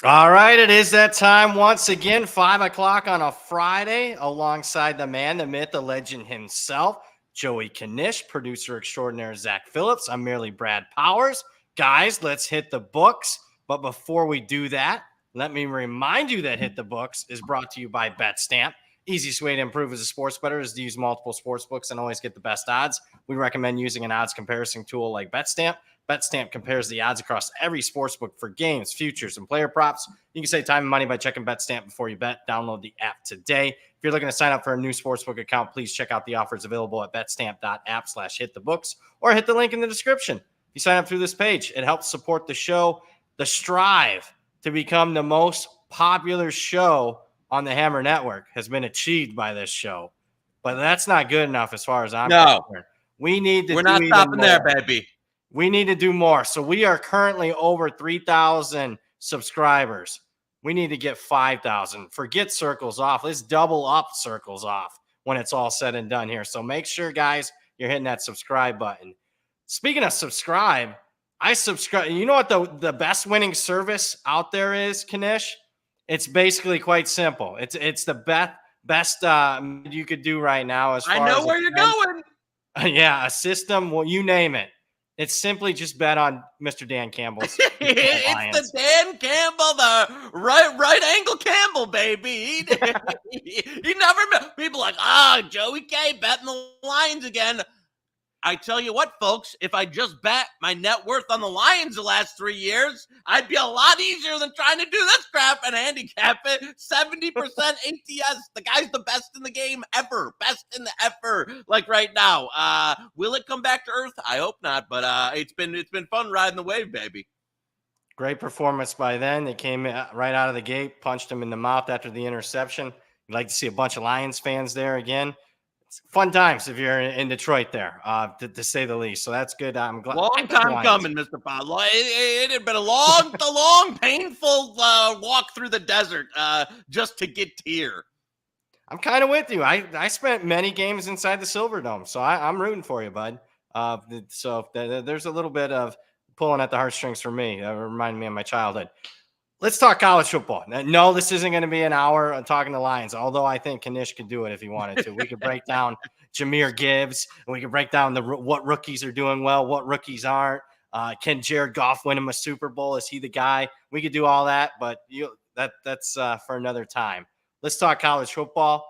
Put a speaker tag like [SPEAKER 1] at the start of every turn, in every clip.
[SPEAKER 1] All right, it is that time once again, 5 o'clock on a Friday, alongside the man, the myth, the legend himself, Joey Knish, producer extraordinaire Zach Phillips. I'm merely Brad Powers. Guys, let's hit the books. But before we do that, let me remind you that Hit the Books is brought to you by BetStamp. Easiest way to improve as a sports bettor is to use multiple sports books and always get the best odds. We recommend using an odds comparison tool like BetStamp. BetStamp compares the odds across every sportsbook for games, futures, and player props. You can save time and money by checking BetStamp before you bet. Download the app today. If you're looking to sign up for a new sportsbook account, please check out the offers available at betstamp.app/hitthebooks or hit the link in the description. If you sign up through this page, it helps support the show. The strive to become the most popular show on the Hammer Network has been achieved by this show. But that's not good enough as far as I'm concerned. We need to
[SPEAKER 2] We're not stopping there, baby.
[SPEAKER 1] We need to do more. So we are currently over 3,000 subscribers. We need to get 5,000. Forget circles off. Let's double up circles off when it's all said and done here. So make sure, guys, you're hitting that subscribe button. Speaking of subscribe, I subscribe. You know what the best winning service out there is, Knish? It's basically quite simple. It's the best you could do right now. As far
[SPEAKER 2] I know
[SPEAKER 1] as
[SPEAKER 2] where you're going.
[SPEAKER 1] Yeah, a system. Well, you name it. It's simply just bet on Mr. Dan Campbell's.
[SPEAKER 2] It's the Dan Campbell, the right angle Campbell, baby. He never people like, Joey K betting the Lions again. I tell you what, folks, if I just bet my net worth on the Lions the last 3 years, I'd be a lot easier than trying to do this crap and handicap it. 70% ATS. The guy's the best in the game ever. Best in the ever. Like right now. Will it come back to earth? I hope not, but it's been fun riding the wave, baby.
[SPEAKER 1] Great performance by then. They came right out of the gate, punched him in the mouth after the interception. You'd like to see a bunch of Lions fans there again. Fun times if you're in Detroit there, to say the least. So that's good. I'm glad.
[SPEAKER 2] Long time coming, Mr. Powell. It had been a long, painful walk through the desert just to get here.
[SPEAKER 1] I'm kind of with you. I spent many games inside the Silverdome, so I'm rooting for you, bud. So there's a little bit of pulling at the heartstrings for me. That reminded me of my childhood. Let's talk college football. No, this isn't going to be an hour on talking to Lions, although I think Knish could do it if he wanted to. We could break down Jahmyr Gibbs, and we could break down what rookies are doing well, what rookies aren't. Can Jared Goff win him a Super Bowl? Is he the guy? We could do all that, but that's for another time. Let's talk college football.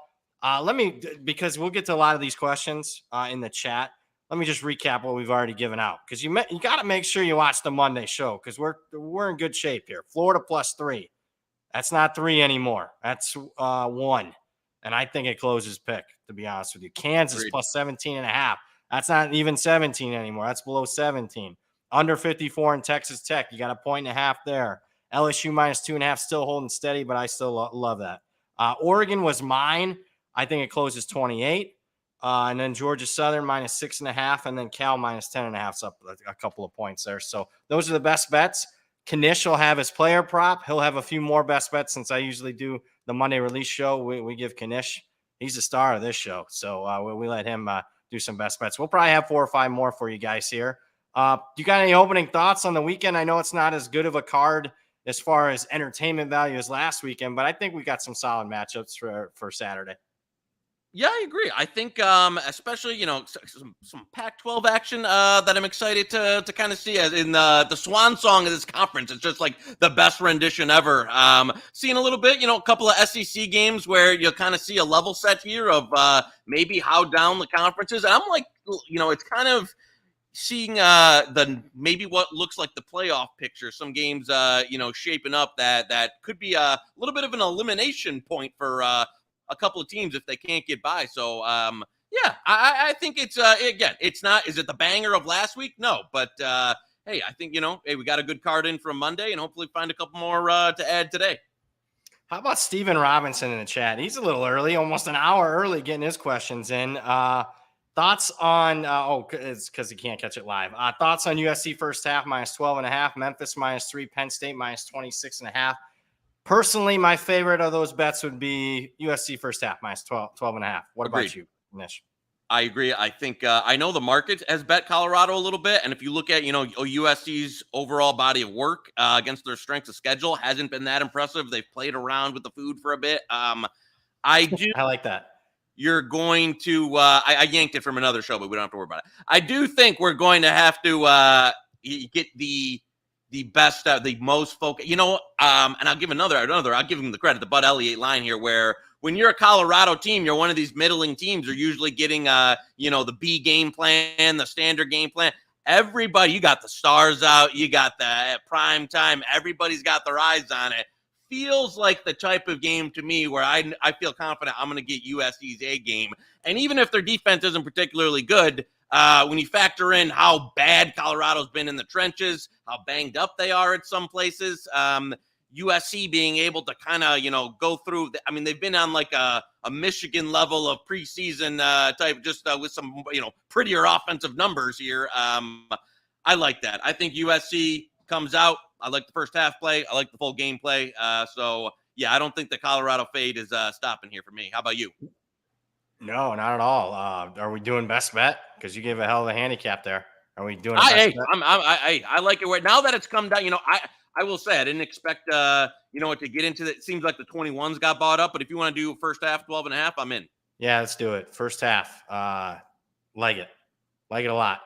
[SPEAKER 1] Because we'll get to a lot of these questions in the chat. Let me just recap what we've already given out, because you got to make sure you watch the Monday show, because we're in good shape here. Florida +3. That's not 3 anymore. That's 1. And I think it closes pick, to be honest with you. Kansas +17.5. That's not even 17 anymore. That's below 17. Under 54 in Texas Tech. You got 1.5 there. LSU -2.5, still holding steady, but I still love that. Oregon was mine. I think it closes 28. And then Georgia Southern -6.5, and then Cal -10.5. So up a couple of points there. So those are the best bets. Knish will have his player prop. He'll have a few more best bets, since I usually do the Monday release show. We give Knish. He's the star of this show. So we let him do some best bets. We'll probably have 4 or 5 more for you guys here. You got any opening thoughts on the weekend? I know it's not as good of a card as far as entertainment value as last weekend, but I think we got some solid matchups for Saturday.
[SPEAKER 2] Yeah, I agree. I think, especially, some Pac-12 action that I'm excited to kind of see as in the swan song of this conference. It's just like the best rendition ever. Seeing a little bit, a couple of SEC games where you'll kind of see a level set here of maybe how down the conference is. And I'm like, it's kind of seeing maybe what looks like the playoff picture. Some games, shaping up that could be a little bit of an elimination point for a couple of teams if they can't get by. So, I think it's, again, it's not, is it the banger of last week? No, but, hey, I think, we got a good card in from Monday, and hopefully find a couple more to add today.
[SPEAKER 1] How about Steven Robinson in the chat? He's a little early, almost an hour early getting his questions in. Thoughts on, it's because he can't catch it live. Thoughts on USC first half -12.5, Memphis -3, Penn State -26.5. Personally, my favorite of those bets would be USC first half -12.5. What about you, Knish?
[SPEAKER 2] I agree. I think I know the market has bet Colorado a little bit, and if you look at USC's overall body of work against their strength of schedule, hasn't been that impressive. They've played around with the food for a bit. I do.
[SPEAKER 1] I like that.
[SPEAKER 2] You're going to. I yanked it from another show, but we don't have to worry about it. I do think we're going to have to get the best, the most focus. And I'll give another. I'll give him the credit. The Bud Elliott line here, where when you're a Colorado team, you're one of these middling teams. You're usually getting, the B game plan, the standard game plan. Everybody, you got the stars out, you got the prime time. Everybody's got their eyes on it. Feels like the type of game to me where I feel confident I'm going to get USC's A game. And even if their defense isn't particularly good, when you factor in how bad Colorado's been in the trenches, how banged up they are at some places, USC being able to kind of, go through. They've been on like a Michigan level of preseason type, just with some, prettier offensive numbers here. I like that. I think USC comes out. I like the first half play. I like the full game play. So, I don't think the Colorado fade is stopping here for me. How about you?
[SPEAKER 1] No, not at all. Are we doing best bet? Because you gave a hell of a handicap there. Are we doing best bet?
[SPEAKER 2] I like it. Now that it's come down, I will say I didn't expect to get into it. It seems like the 21s got bought up, but if you want to do first half 12.5, I'm in.
[SPEAKER 1] Yeah, let's do it. First half. Like it a lot.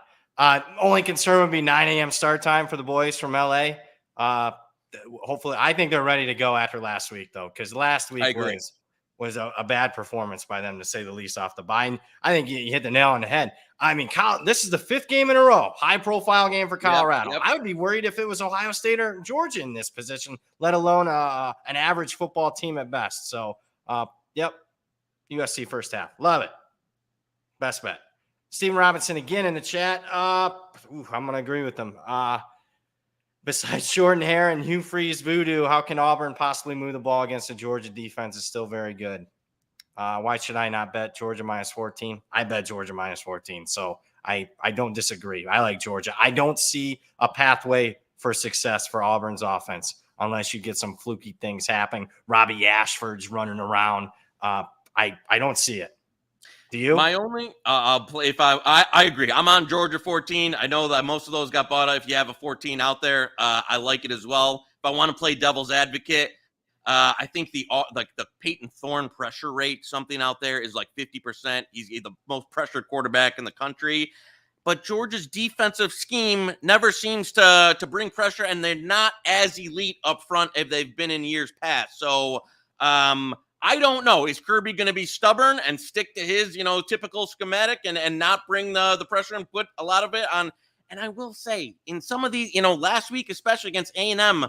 [SPEAKER 1] Only concern would be 9 a.m. start time for the boys from LA. Hopefully, I think they're ready to go after last week, though, because last week was a bad performance by them, to say the least, off the bye. And I think you hit the nail on the head. This is the 5th game in a row, high-profile game for Colorado. Yep. I would be worried if it was Ohio State or Georgia in this position, let alone an average football team at best. So, USC first half. Love it. Best bet. Stephen Robinson again in the chat. I'm going to agree with them. Besides Jordan Hare and Hugh Freeze voodoo, how can Auburn possibly move the ball against the Georgia defense? Is still very good. Why should I not bet Georgia minus 14? I bet Georgia minus 14. So I don't disagree. I like Georgia. I don't see a pathway for success for Auburn's offense unless you get some fluky things happening. Robbie Ashford's running around. I don't see it. Do you?
[SPEAKER 2] My only I agree. I'm on Georgia 14. I know that most of those got bought out. If you have a 14 out there, I like it as well. If I want to play devil's advocate, I think the Peyton Thorne pressure rate, something out there, is like 50%. He's the most pressured quarterback in the country. But Georgia's defensive scheme never seems to bring pressure, and they're not as elite up front as they've been in years past. So I don't know. Is Kirby going to be stubborn and stick to his, typical schematic and not bring the pressure and put a lot of it on? And I will say, in some of these, last week, especially against A&M,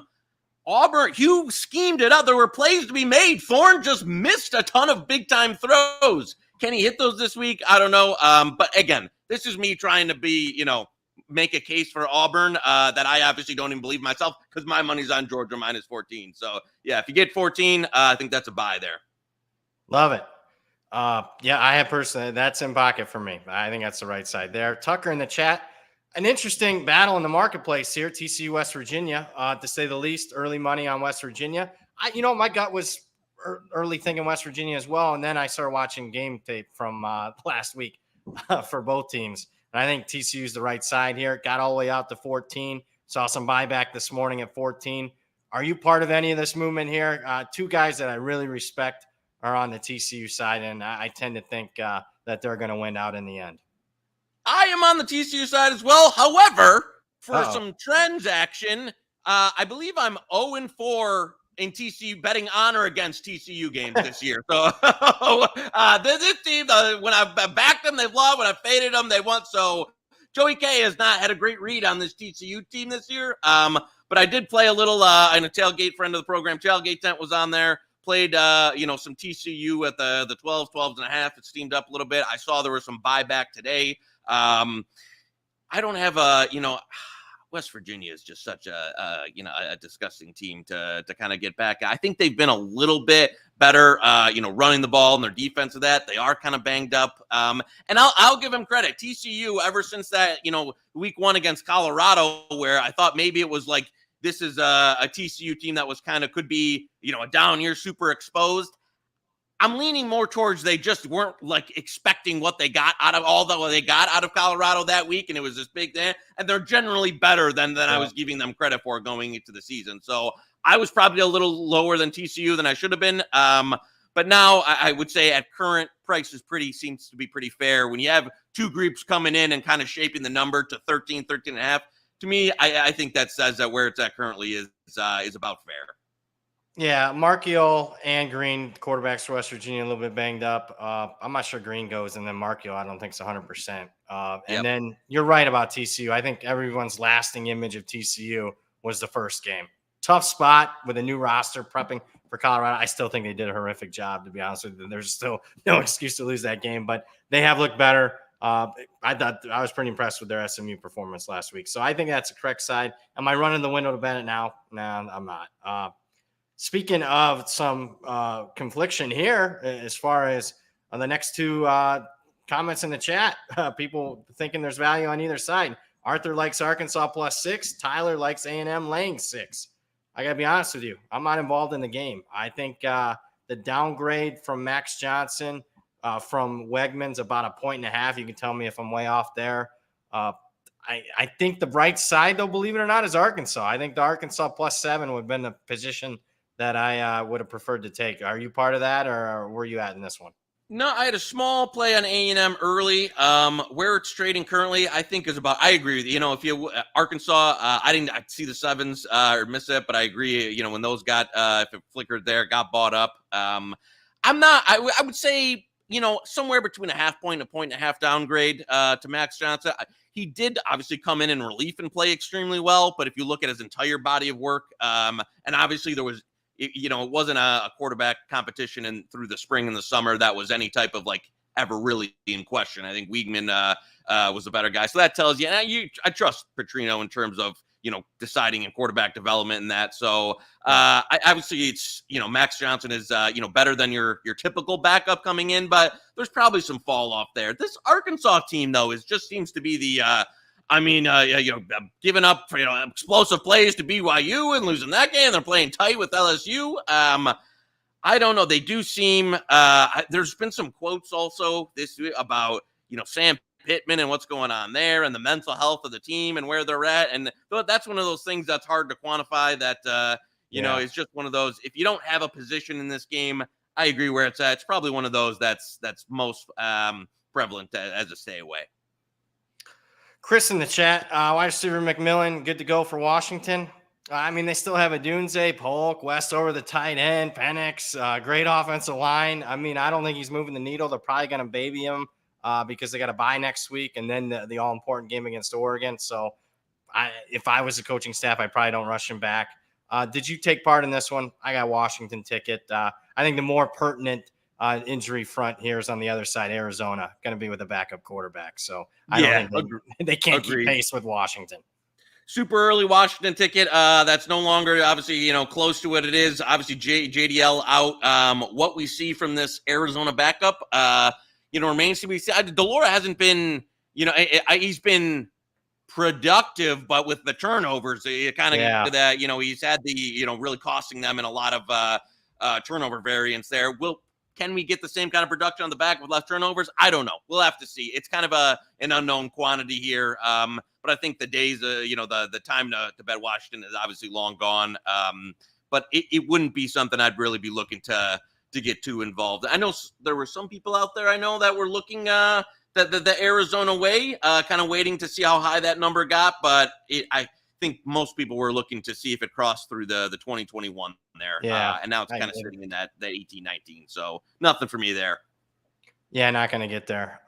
[SPEAKER 2] Auburn, Hugh schemed it up. There were plays to be made. Thorne just missed a ton of big-time throws. Can he hit those this week? I don't know. But again, this is me trying to be, make a case for Auburn that I obviously don't even believe myself, because my money's on Georgia minus 14. So, if you get 14, I think that's a buy there.
[SPEAKER 1] Love it. I have personally, that's in pocket for me. I think that's the right side there. Tucker in the chat. An interesting battle in the marketplace here. TCU, West Virginia, to say the least. Early money on West Virginia. My gut was early thinking West Virginia as well, and then I started watching game tape from last week for both teams. And I think TCU is the right side here. Got all the way out to 14. Saw some buyback this morning at 14. Are you part of any of this movement here? Two guys that I really respect are on the TCU side, and I tend to think that they're going to win out in the end.
[SPEAKER 2] I am on the TCU side as well. However, for some trends action, I believe I'm 0-4 in TCU betting on or against TCU games this year. So this team, when I've backed them, they've lost. When I've faded them, they won. So Joey K has not had a great read on this TCU team this year. But I did play a little in a tailgate. Friend of the program, Tailgate Tent, was on there. Played, some TCU at the 12.5. It steamed up a little bit. I saw there was some buyback today. I don't have West Virginia is just such a disgusting team to kind of get back. I think they've been a little bit better, running the ball and their defense of that. They are kind of banged up. And I'll give them credit. TCU, ever since that, week 1 against Colorado, where I thought maybe it was like, this is a TCU team that was could be, a down year, super exposed. I'm leaning more towards they just weren't like expecting what they got out of all that what they got out of Colorado that week, and it was this big thing. And they're generally better than I was giving them credit for going into the season. So I was probably a little lower than TCU than I should have been. But now I would say at current prices seems to be pretty fair. When you have two groups coming in and kind of shaping the number to 13 and a half, to me, I think that says that where it's at currently is about fair.
[SPEAKER 1] Yeah, Marchiol and Green, quarterbacks for West Virginia, a little bit banged up. I'm not sure Green goes, and then Marchiol, I don't think it's 100%. And then you're right about TCU. I think everyone's lasting image of TCU was the first game. Tough spot with a new roster prepping for Colorado. I still think they did a horrific job, to be honest with you. There's still no excuse to lose that game, but they have looked better. I thought I was pretty impressed with their SMU performance last week. So I think that's the correct side. Am I running the window to Bennett now? No, I'm not. Speaking of some confliction here, as far as the next two comments in the chat, people thinking there's value on either side. Arthur likes Arkansas +6. Tyler likes A&M laying 6. I got to be honest with you. I'm not involved in the game. I think the downgrade from Max Johnson from Wegmans about 1.5. You can tell me if I'm way off there. I think the right side, though, believe it or not, is Arkansas. I think the Arkansas +7 would have been the position that I would have preferred to take. Are you part of that, or where are you at in this one?
[SPEAKER 2] No, I had a small play on A&M early. Where it's trading currently, I think is about. I agree with you. If you Arkansas, I didn't see the 7s or miss it, but I agree. When those got if it flickered there, got bought up. I'm not. I would say somewhere between a 0.5 point and 1.5 downgrade to Max Johnson. He did obviously come in relief and play extremely well, but if you look at his entire body of work, and obviously there was. It wasn't a quarterback competition and through the spring and the summer that was any type of ever really in question. I think Weigman was a better guy. So that tells you, and I trust Petrino in terms of, deciding in quarterback development and that. So obviously it's, Max Johnson is, better than your typical backup coming in, but there's probably some fall off there. This Arkansas team though, seems to be the, giving up explosive plays to BYU and losing that game. They're playing tight with LSU. I don't know. They do seem. There's been some quotes also this week about Sam Pittman and what's going on there and the mental health of the team and where they're at. And that's one of those things that's hard to quantify. That it's just one of those. If you don't have a position in this game, I agree where it's at. It's probably one of those that's most prevalent as a stay away.
[SPEAKER 1] Chris in the chat, wide receiver McMillan, good to go for Washington. They still have a Dunze, Polk, West over the tight end, Penix, great offensive line. I don't think he's moving the needle. They're probably going to baby him because they got a bye next week and then the all-important game against Oregon. So if I was the coaching staff, I probably don't rush him back. Did you take part in this one? I got Washington ticket. I think the more pertinent injury front here is on the other side. Arizona going to be with a backup quarterback. So I don't think they can't keep pace with Washington.
[SPEAKER 2] Super early Washington ticket. That's no longer obviously, close to what it is. Obviously JDL out. What we see from this Arizona backup, remains to be seen. Delora hasn't been, he's been productive, but with the turnovers, it kind of get to that, he's had the, really costing them in a lot of turnover variance there. Can we get the same kind of production on the back with less turnovers? I don't know. We'll have to see. It's kind of an unknown quantity here. But I think the days, the time to bet Washington is obviously long gone. But it wouldn't be something I'd really be looking to get too involved. I know there were some people out there that were looking the Arizona way, kind of waiting to see how high that number got. But I think most people were looking to see if it crossed through the 2021 there. And now it's kind of sitting in that 18-19. So nothing for me there.
[SPEAKER 1] Yeah, not going to get there.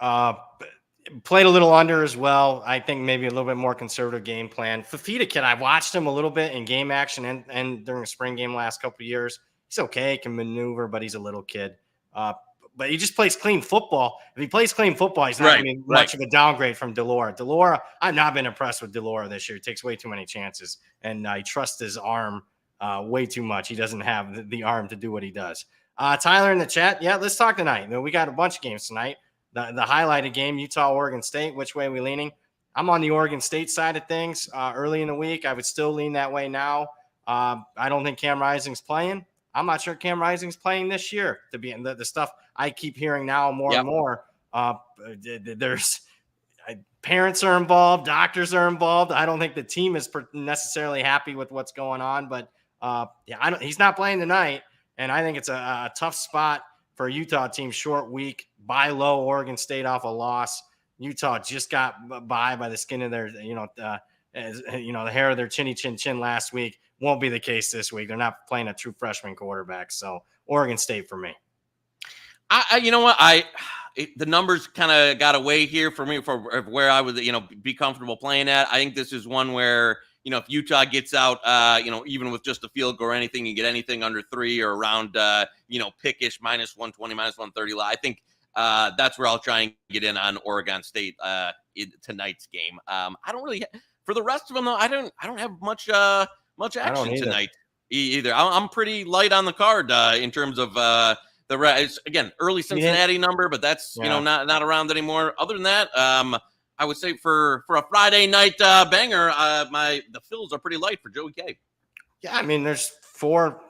[SPEAKER 1] Played a little under as well. I think maybe a little bit more conservative game plan. Fafita kid, I watched him a little bit in game action and during a spring game last couple of years. He's okay, can maneuver, but he's a little kid. But he just plays clean football. If he plays clean football, he's not going to be much of a downgrade from Delora. Delora, I've not been impressed with Delora this year. He takes way too many chances, and he trusts his arm way too much. He doesn't have the arm to do what he does. Tyler in the chat, let's talk tonight. We got a bunch of games tonight. The highlighted game, Utah-Oregon State. Which way are we leaning? I'm on the Oregon State side of things. Early in the week, I would still lean that way now. I don't think Cam Rising's playing. I'm not sure Cam Rising's playing this year to be in the stuff I keep hearing now more and more. There's parents are involved, doctors are involved. I don't think the team is necessarily happy with what's going on, but he's not playing tonight. And I think it's a tough spot for a Utah team, short week, buy low. Oregon State off a loss. Utah just got by the skin of their, the hair of their chin last week. Won't be the case this week. They're not playing a true freshman quarterback. So Oregon State for me.
[SPEAKER 2] You know what? The numbers kind of got away here for me for where I would, be comfortable playing at. I think this is one where, if Utah gets out, even with just a field goal or anything, you get anything under 3 or around, pickish minus 120, minus 130. I think that's where I'll try and get in on Oregon State in tonight's game. I don't really, for the rest of them though, I don't have much action tonight either. I'm pretty light on the card in terms of the rest. Again, early Cincinnati number, but that's not around anymore. Other than that, I would say for a Friday night banger, the fills are pretty light for Joey K.
[SPEAKER 1] Yeah, I mean, there's 4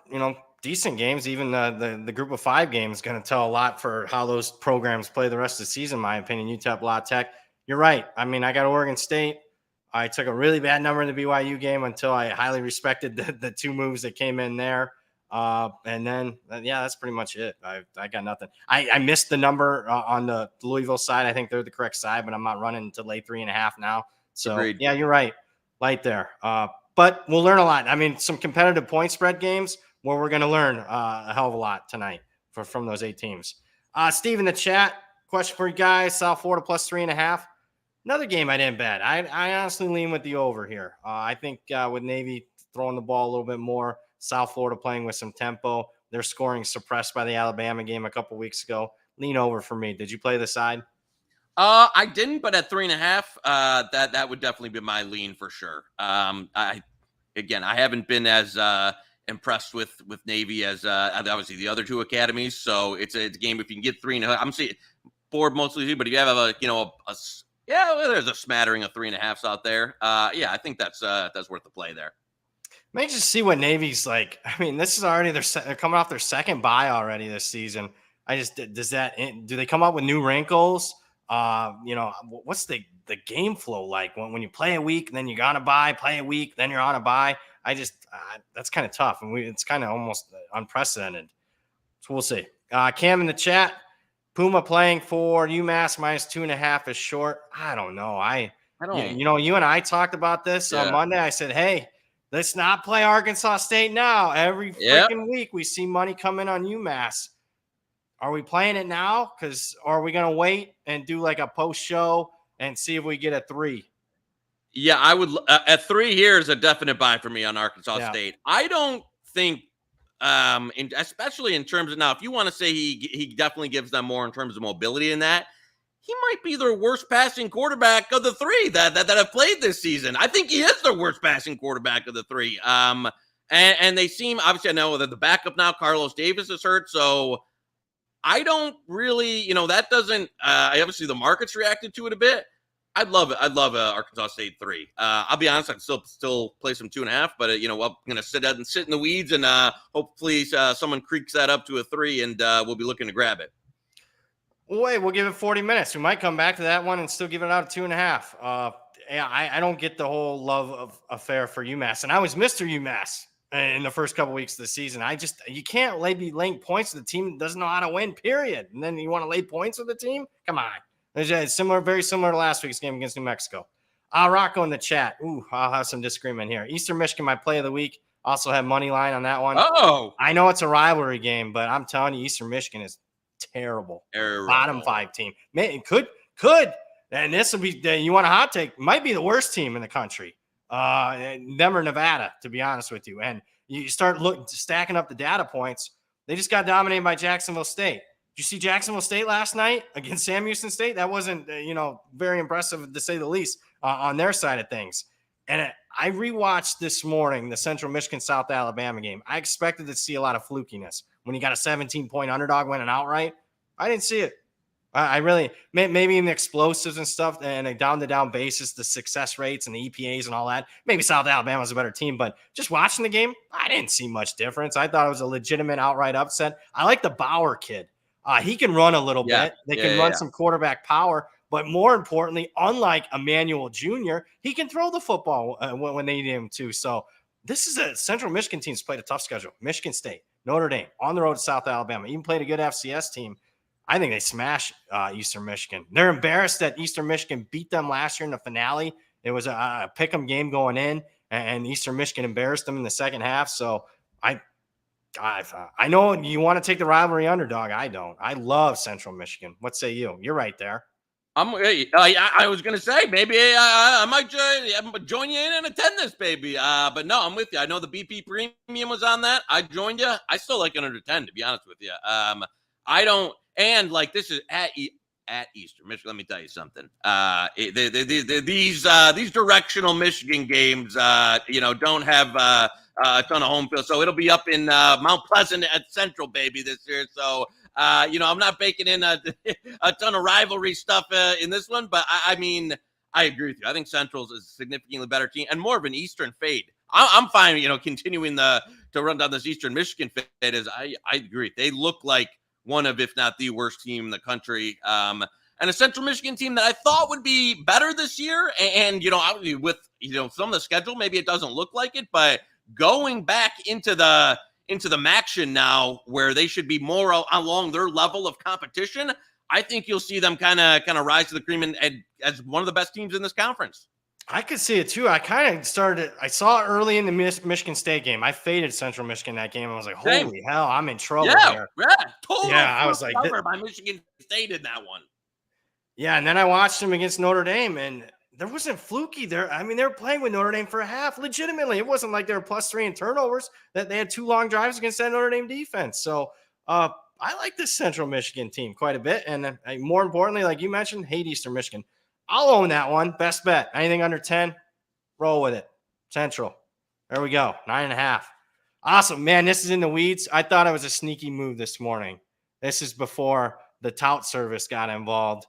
[SPEAKER 1] decent games. Even the group of 5 games going to tell a lot for how those programs play the rest of the season. In my opinion, UTEP, La Tech. You're right. I mean, I got Oregon State. I took a really bad number in the BYU game until I highly respected the 2 moves that came in there. And then, that's pretty much it. I got nothing. I missed the number on the Louisville side. I think they're the correct side, but I'm not running to lay 3.5 now. So,
[SPEAKER 2] Agreed.
[SPEAKER 1] Yeah, you're right. Light there. But we'll learn a lot. I mean, some competitive point spread games where we're going to learn a hell of a lot tonight from those 8 teams. Steve in the chat, question for you guys. South Florida plus 3.5. Another game I didn't bet. I honestly lean with the over here. I think with Navy throwing the ball a little bit more, South Florida playing with some tempo, their scoring suppressed by the Alabama game a couple weeks ago. Lean over for me. Did you play the side?
[SPEAKER 2] I didn't, but at 3.5, that would definitely be my lean for sure. I haven't been as impressed with Navy as obviously the other 2 academies. So it's a game if you can get 3.5. I'm seeing board mostly, but if you have there's a smattering of 3.5s out there. I think that's worth the play there.
[SPEAKER 1] May just see what Navy's like. I mean, this is already they're coming off their second bye already this season. Do they come up with new wrinkles? What's the game flow like when you play a week, then you got to bye, play a week, then you're on a bye? That's kind of tough, and it's kind of almost unprecedented. So we'll see. Cam in the chat, Puma playing for UMass minus 2.5 is short. I don't know. I don't. You and I talked about this on Monday. I said, hey, let's not play Arkansas State now. Every freaking week we see money come in on UMass. Are we playing it now? Or are we going to wait and do like a post show and see if we get a 3?
[SPEAKER 2] Yeah, I would. At 3 here is a definite buy for me on Arkansas State. I don't think, especially in terms of now, if you want to say he definitely gives them more in terms of mobility in that, he might be their worst passing quarterback of the 3 that have played this season. I think he is their worst passing quarterback of the 3. And they seem, obviously, I know that the backup now, Carlos Davis, is hurt, so I don't really, that doesn't. Obviously, the market's reacted to it a bit. I'd love it. I'd love Arkansas State 3. I'll be honest, I'd still play some 2.5, but I'm going to sit in the weeds and hopefully someone creaks that up to a 3, and we'll be looking to grab it.
[SPEAKER 1] Wait, we'll give it 40 minutes. We might come back to that one and still give it out at 2.5. I don't get the whole love affair for UMass, and I was Mr. UMass in the first couple weeks of the season. You can't be laying points with the team that doesn't know how to win, period. And then you want to lay points with the team? Come on. It's very similar to last week's game against New Mexico. Rocco in the chat. Ooh, I'll have some disagreement here. Eastern Michigan, my play of the week. Also have money line on that one.
[SPEAKER 2] Oh,
[SPEAKER 1] I know it's a rivalry game, but I'm telling you, Eastern Michigan is terrible. Bottom 5 team. Man, it could. And this will be, you want a hot take, might be the worst team in the country. Them or Nevada, to be honest with you. And you start stacking up the data points. They just got dominated by Jacksonville State. Did you see Jacksonville State last night against Sam Houston State? That wasn't, very impressive to say the least on their side of things. And I rewatched this morning the Central Michigan South Alabama game. I expected to see a lot of flukiness when you got a 17-point underdog winning outright. I didn't see it. I really maybe in the explosives and stuff and a down-to-down basis, the success rates and the EPAs and all that. Maybe South Alabama's a better team, but just watching the game, I didn't see much difference. I thought it was a legitimate outright upset. I like the Bauer kid. He can run a little
[SPEAKER 2] Yeah.
[SPEAKER 1] bit. They can run some quarterback power, but more importantly, unlike Emmanuel Jr., he can throw the football when they need him to. So this is a Central Michigan team's played a tough schedule. Michigan State, Notre Dame, on the road to South Alabama, even played a good FCS team. I think they smash Eastern Michigan. They're embarrassed that Eastern Michigan beat them last year in the finale. It was a pick 'em game going in, and Eastern Michigan embarrassed them in the second half. So I know you want to take the rivalry underdog. I don't. I love Central Michigan. What say you? You're right there.
[SPEAKER 2] I was gonna say maybe I might join you in and attend this, baby. But no, I'm with you. I know the BP premium was on that. I joined you. I still like it under 10, to be honest with you. I don't. And like this is at Eastern Michigan. Let me tell you something. These directional Michigan games, don't have a ton of home field, so it'll be up in Mount Pleasant at Central, baby, this year. So I'm not baking in a ton of rivalry stuff in this one, but I mean, I agree with you. I think Central's a significantly better team and more of an Eastern fade. I'm fine, continuing to run down this Eastern Michigan fade. As I agree, they look like one of, if not the worst team in the country. And a Central Michigan team that I thought would be better this year. And with some of the schedule, maybe it doesn't look like it, but going back into the MACtion now, where they should be more along their level of competition, I think you'll see them kind of rise to the cream and as one of the best teams in this conference.
[SPEAKER 1] I could see it too. I saw it early in the Michigan State game. I faded Central Michigan that game. I was like, holy hell, I'm in trouble here.
[SPEAKER 2] Totally.
[SPEAKER 1] Yeah, I was like,
[SPEAKER 2] by Michigan State in that one.
[SPEAKER 1] Yeah, and then I watched them against Notre Dame, and there wasn't fluky there. I mean, they were playing with Notre Dame for a half, legitimately. It wasn't like they were +3 in turnovers. That they had 2 long drives against that Notre Dame defense. So I like this Central Michigan team quite a bit. And more importantly, like you mentioned, hate Eastern Michigan. I'll own that one. Best bet. Anything under 10, roll with it. Central. There we go. 9.5. Awesome, man. This is in the weeds. I thought it was a sneaky move this morning. This is before the tout service got involved.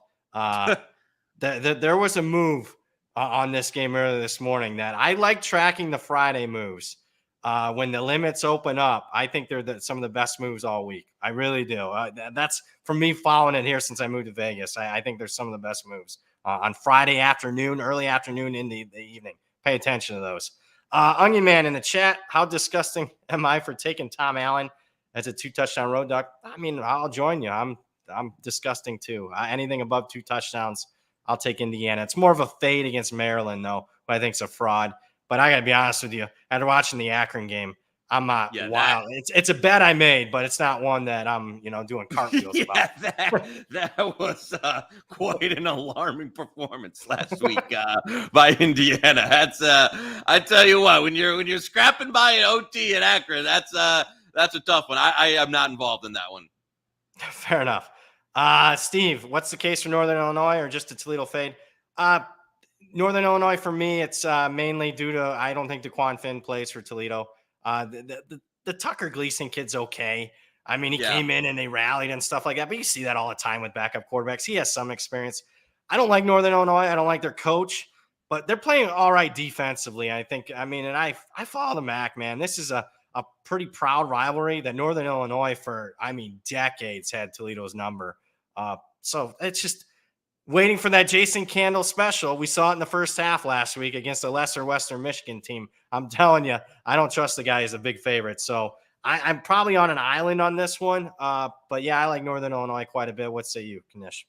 [SPEAKER 1] There was a move on this game earlier this morning that I like tracking the Friday moves. When the limits open up, I think they're some of the best moves all week. I really do. That's from me following it here since I moved to Vegas. I think there's some of the best moves on Friday afternoon, early afternoon, in the evening. Pay attention to those. Onion Man in the chat, how disgusting am I for taking Tom Allen as a 2-touchdown road dog? I mean, I'll join you. I'm disgusting too. Anything above 2 touchdowns, I'll take Indiana. It's more of a fade against Maryland, though, who I think is a fraud. But I got to be honest with you. After watching the Akron game, I'm not wild. It's a bet I made, but it's not one that I'm, doing cartwheels about.
[SPEAKER 2] That was quite an alarming performance last week by Indiana. That's I tell you what, when you're scrapping by an OT at Akron, that's a tough one. I am not involved in that one.
[SPEAKER 1] Fair enough. Steve, what's the case for Northern Illinois or just a Toledo fade? Northern Illinois, for me, it's mainly due to I don't think DeQuan Finn plays for Toledo. The Tucker Gleason kid's okay. I mean, he came in and they rallied and stuff like that, but you see that all the time with backup quarterbacks. He has some experience. I don't like Northern Illinois. I don't like their coach, but they're playing all right defensively. I follow the MAC, man. This is a pretty proud rivalry that Northern Illinois for, decades had Toledo's number. So it's just waiting for that Jason Candle special. We saw it in the first half last week against a lesser Western Michigan team. I'm telling you, I don't trust the guy as a big favorite. So I'm probably on an island on this one. But yeah, I like Northern Illinois quite a bit. What say you, Knish?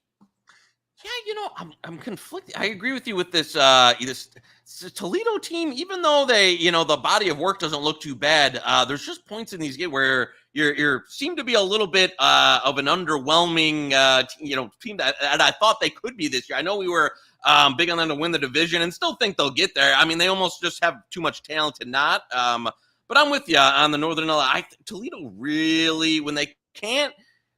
[SPEAKER 2] Yeah, I'm conflicted. I agree with you with this Toledo team. Even though they, the body of work doesn't look too bad, there's just points in these games where you seem to be a little bit of an underwhelming, team that I thought they could be this year. I know we were big on them to win the division, and still think they'll get there. I mean, they almost just have too much talent to not. But I'm with you on the Northern Illinois. Toledo really, when they can't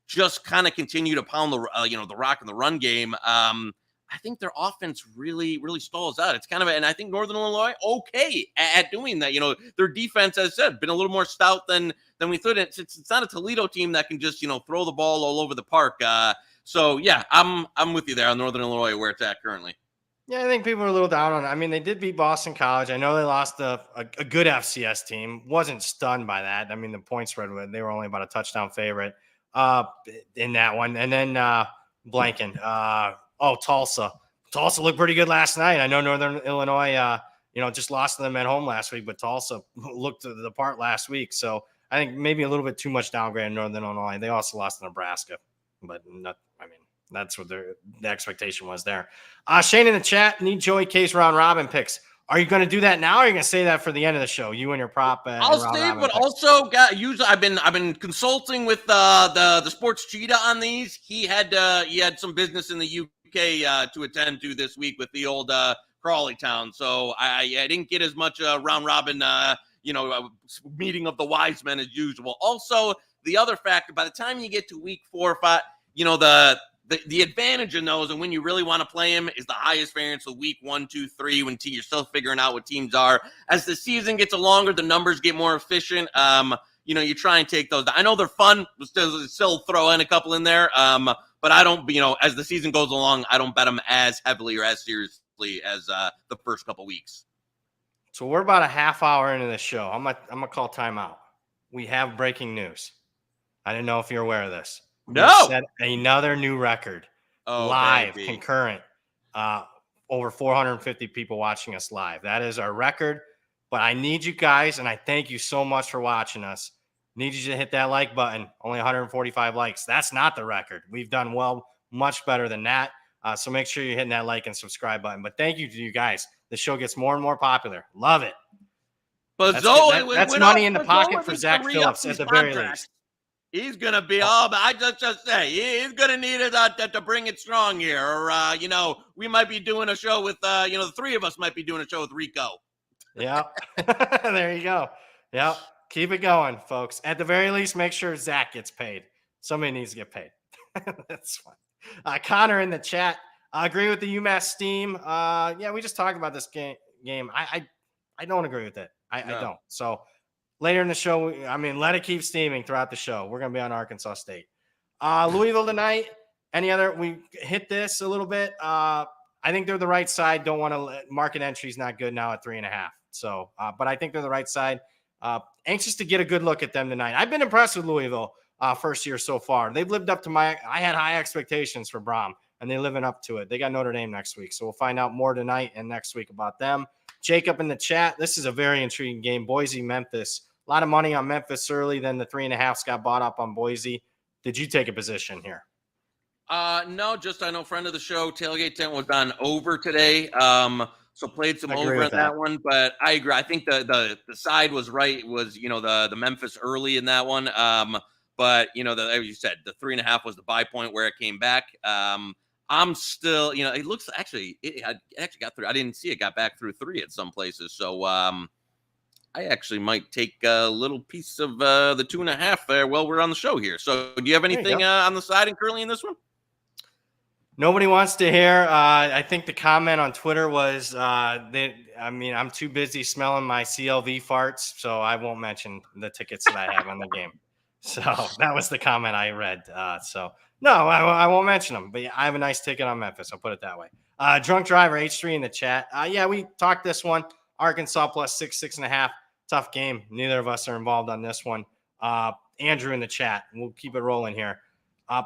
[SPEAKER 2] just kind of continue to pound the rock in the run game. I think their offense really, really stalls out. It's kind of, and I think Northern Illinois okay at doing that. Their defense, as I said, been a little more stout than we thought. It's not a Toledo team that can just throw the ball all over the park. So yeah, I'm with you there on Northern Illinois where it's at currently.
[SPEAKER 1] Yeah, I think people are a little down on it. I mean, they did beat Boston College. I know they lost a good FCS team. Wasn't stunned by that. I mean, the point spread, they were only about a touchdown favorite in that one. And then blanking. Tulsa. Tulsa looked pretty good last night. I know Northern Illinois, just lost to them at home last week, but Tulsa looked the part last week. So I think maybe a little bit too much downgrade in Northern Illinois. They also lost to Nebraska, but that's what the expectation was there. Shane in the chat, need Joey Case round robin picks. Are you going to do that now, or are you going to say that for the end of the show? You and your prop.
[SPEAKER 2] I'll save, but also I've been consulting with the sports cheetah on these. He had some business in the UK to attend to this week with the old Crawley Town, so I didn't get as much round robin meeting of the wise men as usual. Also, the other factor, by the time you get to week 4 or 5, the advantage in those, and when you really want to play them, is the highest variance of week 1, 2, 3, when you're still figuring out what teams are. As the season gets longer, the numbers get more efficient. You try and take those. I know they're fun. Still throw in a couple in there. But I don't, as the season goes along, I don't bet them as heavily or as seriously as the first couple weeks.
[SPEAKER 1] So we're about a half hour into the show. I'm gonna call timeout. We have breaking news. I didn't know if you're aware of this.
[SPEAKER 2] No.
[SPEAKER 1] We set another new record. Live, baby. Concurrent. Over 450 people watching us live. That is our record. But I need you guys, and I thank you so much for watching us. Need you to hit that like button. Only 145 likes. That's not the record. We've done much better than that. So make sure you're hitting that like and subscribe button. But thank you to you guys. The show gets more and more popular. Love it.
[SPEAKER 2] But
[SPEAKER 1] that's money in the pocket for Zach Phillips at the very least.
[SPEAKER 2] He's going to be I just say, he's going to need it to bring it strong here. Or, we might be doing a show with, the three of us might be doing a show with Rico.
[SPEAKER 1] Yeah. There you go. Yep. Keep it going, folks. At the very least, make sure Zach gets paid. Somebody needs to get paid. That's fine. Connor in the chat. I agree with the UMass Steam. We just talked about this game. I don't agree with it. I don't. So later in the show, let it keep steaming throughout the show. We're going to be on Arkansas State. Louisville tonight. We hit this a little bit. I think they're the right side. Don't want to market entry's not good now at 3.5. So, but I think they're the right side. Anxious to get a good look at them tonight. I've been impressed with Louisville first year so far. They've lived up to I had high expectations for Brom, and they're living up to it. They got Notre Dame next week. So we'll find out more tonight and next week about them. Jacob in the chat. This is a very intriguing game. Boise, Memphis. A lot of money on Memphis early. Then the 3.5s got bought up on Boise. Did you take a position here?
[SPEAKER 2] No, just I know friend of the show, Tailgate Tent, was on over today. So played some over in that one, but I agree. I think the side was right. It was, the Memphis early in that one. But as you said, the 3.5 was the buy point where it came back. I'm still, it looks it actually got through. I didn't see it got back through 3 at some places. So I actually might take a little piece of the 2.5 there while we're on the show here. So do you have anything on the side and currently in this one?
[SPEAKER 1] Nobody wants to hear. I think the comment on Twitter was, I'm too busy smelling my CLV farts, so I won't mention the tickets that I have on the game. So that was the comment I read. No, I won't mention them. But yeah, I have a nice ticket on Memphis. I'll put it that way. Drunk Driver H3 in the chat. We talked this one. Arkansas plus 6.5. Tough game. Neither of us are involved on this one. Andrew in the chat. We'll keep it rolling here.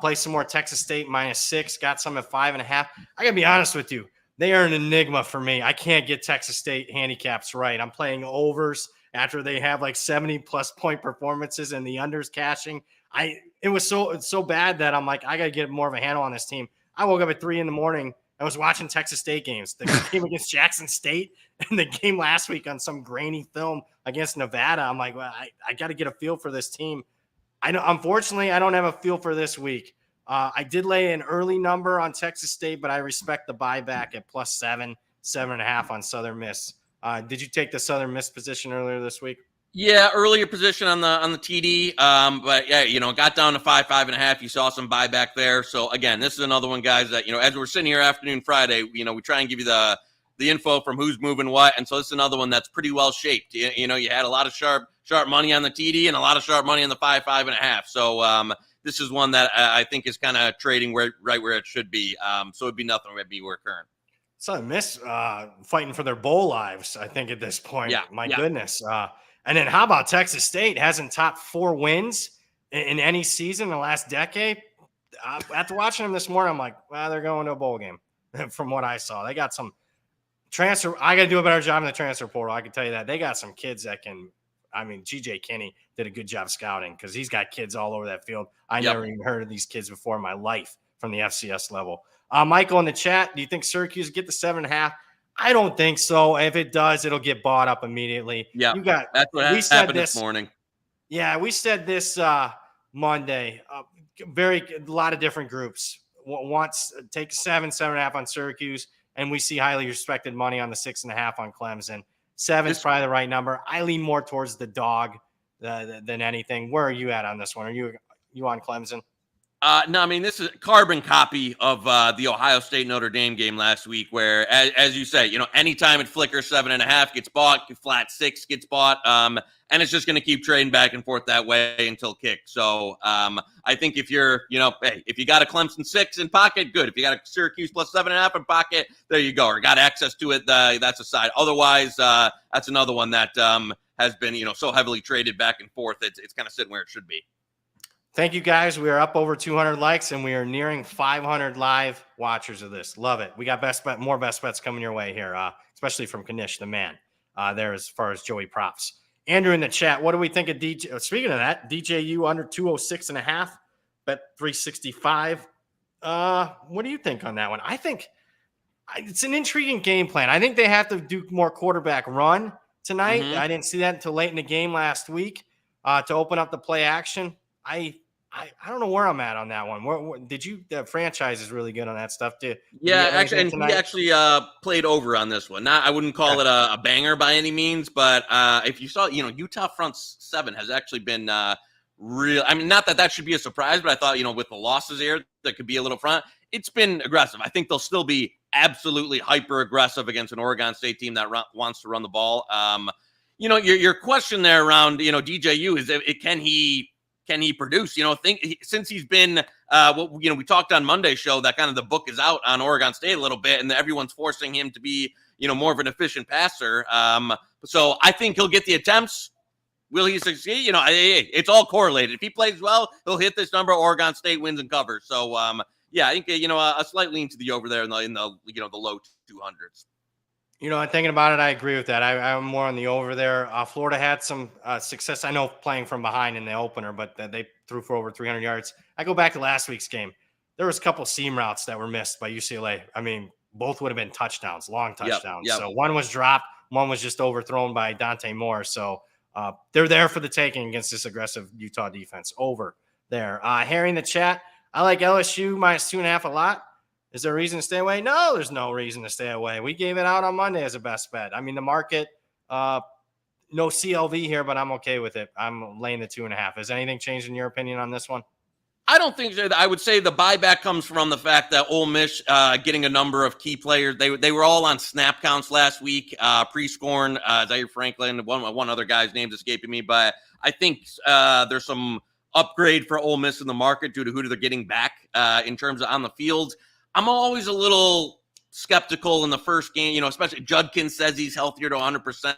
[SPEAKER 1] Play some more Texas State -6. Got some at 5.5. I got to be honest with you. They are an enigma for me. I can't get Texas State handicaps right. I'm playing overs after they have like 70-plus point performances and the unders cashing. It was so bad that I'm like, I got to get more of a handle on this team. I woke up at 3 a.m. I was watching Texas State games. The game against Jackson State and the game last week on some grainy film against Nevada. I'm like, well, I got to get a feel for this team. Unfortunately, I don't have a feel for this week. I did lay an early number on Texas State, but I respect the buyback at plus 7.5 on Southern Miss. Did you take the Southern Miss position earlier this week?
[SPEAKER 2] Yeah, earlier position on the TD. But yeah, got down to 5.5. You saw some buyback there. So again, this is another one, guys, that, as we're sitting here afternoon Friday, we try and give you the info from who's moving what. And so this is another one that's pretty well shaped. You had a lot of sharp money on the TD and a lot of sharp money on the 5.5. So this is one that I think is kind of trading right where it should be. So it'd be nothing would be where current.
[SPEAKER 1] So Miss fighting for their bowl lives, I think, at this point.
[SPEAKER 2] Yeah,
[SPEAKER 1] My goodness. And then how about Texas State? Hasn't topped 4 wins in any season in the last decade. After watching them this morning, I'm like, well, they're going to a bowl game from what I saw. They got some transfer. I got to do a better job in the transfer portal. I can tell you that. They got some kids that can – I mean, G.J. Kinney did a good job scouting because he's got kids all over that field. I never even heard of these kids before in my life from the FCS level. Michael in the chat, do you think Syracuse get the 7.5? I don't think so. If it does, it'll get bought up immediately.
[SPEAKER 2] Yeah, that's what happened this morning.
[SPEAKER 1] Yeah, we said this Monday. A lot of different groups wants take 7.5 on Syracuse, and we see highly respected money on the 6.5 on Clemson. 7 is probably the right number. I lean more towards the dog than anything. Where are you at on this one? Are you on Clemson?
[SPEAKER 2] No, I mean, this is a carbon copy of the Ohio State Notre Dame game last week, where, as you say, anytime it flickers 7.5 gets bought, flat 6 gets bought, and it's just going to keep trading back and forth that way until kick. So I think if you're, hey, if you got a Clemson 6 in pocket, good. If you got a Syracuse plus 7.5 in pocket, there you go. Or got access to it, that's a side. Otherwise, that's another one that has been, so heavily traded back and forth. It's kind of sitting where it should be.
[SPEAKER 1] Thank you, guys. We are up over 200 likes, and we are nearing 500 live watchers of this. Love it. We got more best bets coming your way here, especially from Knish, the man, there as far as Joey props. Andrew in the chat, what do we think of DJ? Speaking of that, DJU under 206.5, bet 365. What do you think on that one? I think it's an intriguing game plan. I think they have to do more quarterback run tonight. I didn't see that until late in the game last week to open up the play action. I don't know where I'm at on that one. Where did you? The franchise is really good on that stuff too.
[SPEAKER 2] Yeah, actually, and he actually played over on this one. I wouldn't call it a banger by any means, but if you saw, Utah front 7 has actually been real. I mean, not that should be a surprise, but I thought, with the losses here, that could be a little front. It's been aggressive. I think they'll still be absolutely hyper aggressive against an Oregon State team that wants to run the ball. Your question there around DJU is can he produce? Since he's been, we talked on Monday's show that kind of the book is out on Oregon State a little bit, and everyone's forcing him to be, more of an efficient passer. So I think he'll get the attempts. Will he succeed? It's all correlated. If he plays well, he'll hit this number. Oregon State wins and covers. So I think a slight lean to the over there in the low 200s.
[SPEAKER 1] Thinking about it, I agree with that. I'm more on the over there. Florida had some success. I know playing from behind in the opener, but they threw for over 300 yards. I go back to last week's game. There was a couple seam routes that were missed by UCLA. I mean, both would have been touchdowns, long touchdowns.
[SPEAKER 2] Yep.
[SPEAKER 1] So one was dropped. One was just overthrown by Dante Moore. So they're there for the taking against this aggressive Utah defense. Over there. Harry in the chat, I like LSU minus 2.5 a lot. Is there a reason to stay away? No, there's no reason to stay away. We gave it out on Monday as a best bet. I mean, the market, no CLV here, but I'm okay with it. I'm laying the 2.5. Has anything changed in your opinion on this one?
[SPEAKER 2] I don't think so. I would say the buyback comes from the fact that Ole Miss getting a number of key players. They were all on snap counts last week. Prescorn, Zaire Franklin, one other guy's name's escaping me, but I think there's some upgrade for Ole Miss in the market due to who they're getting back in terms of on the field. I'm always a little skeptical in the first game, especially Judkins says he's healthier to 100%.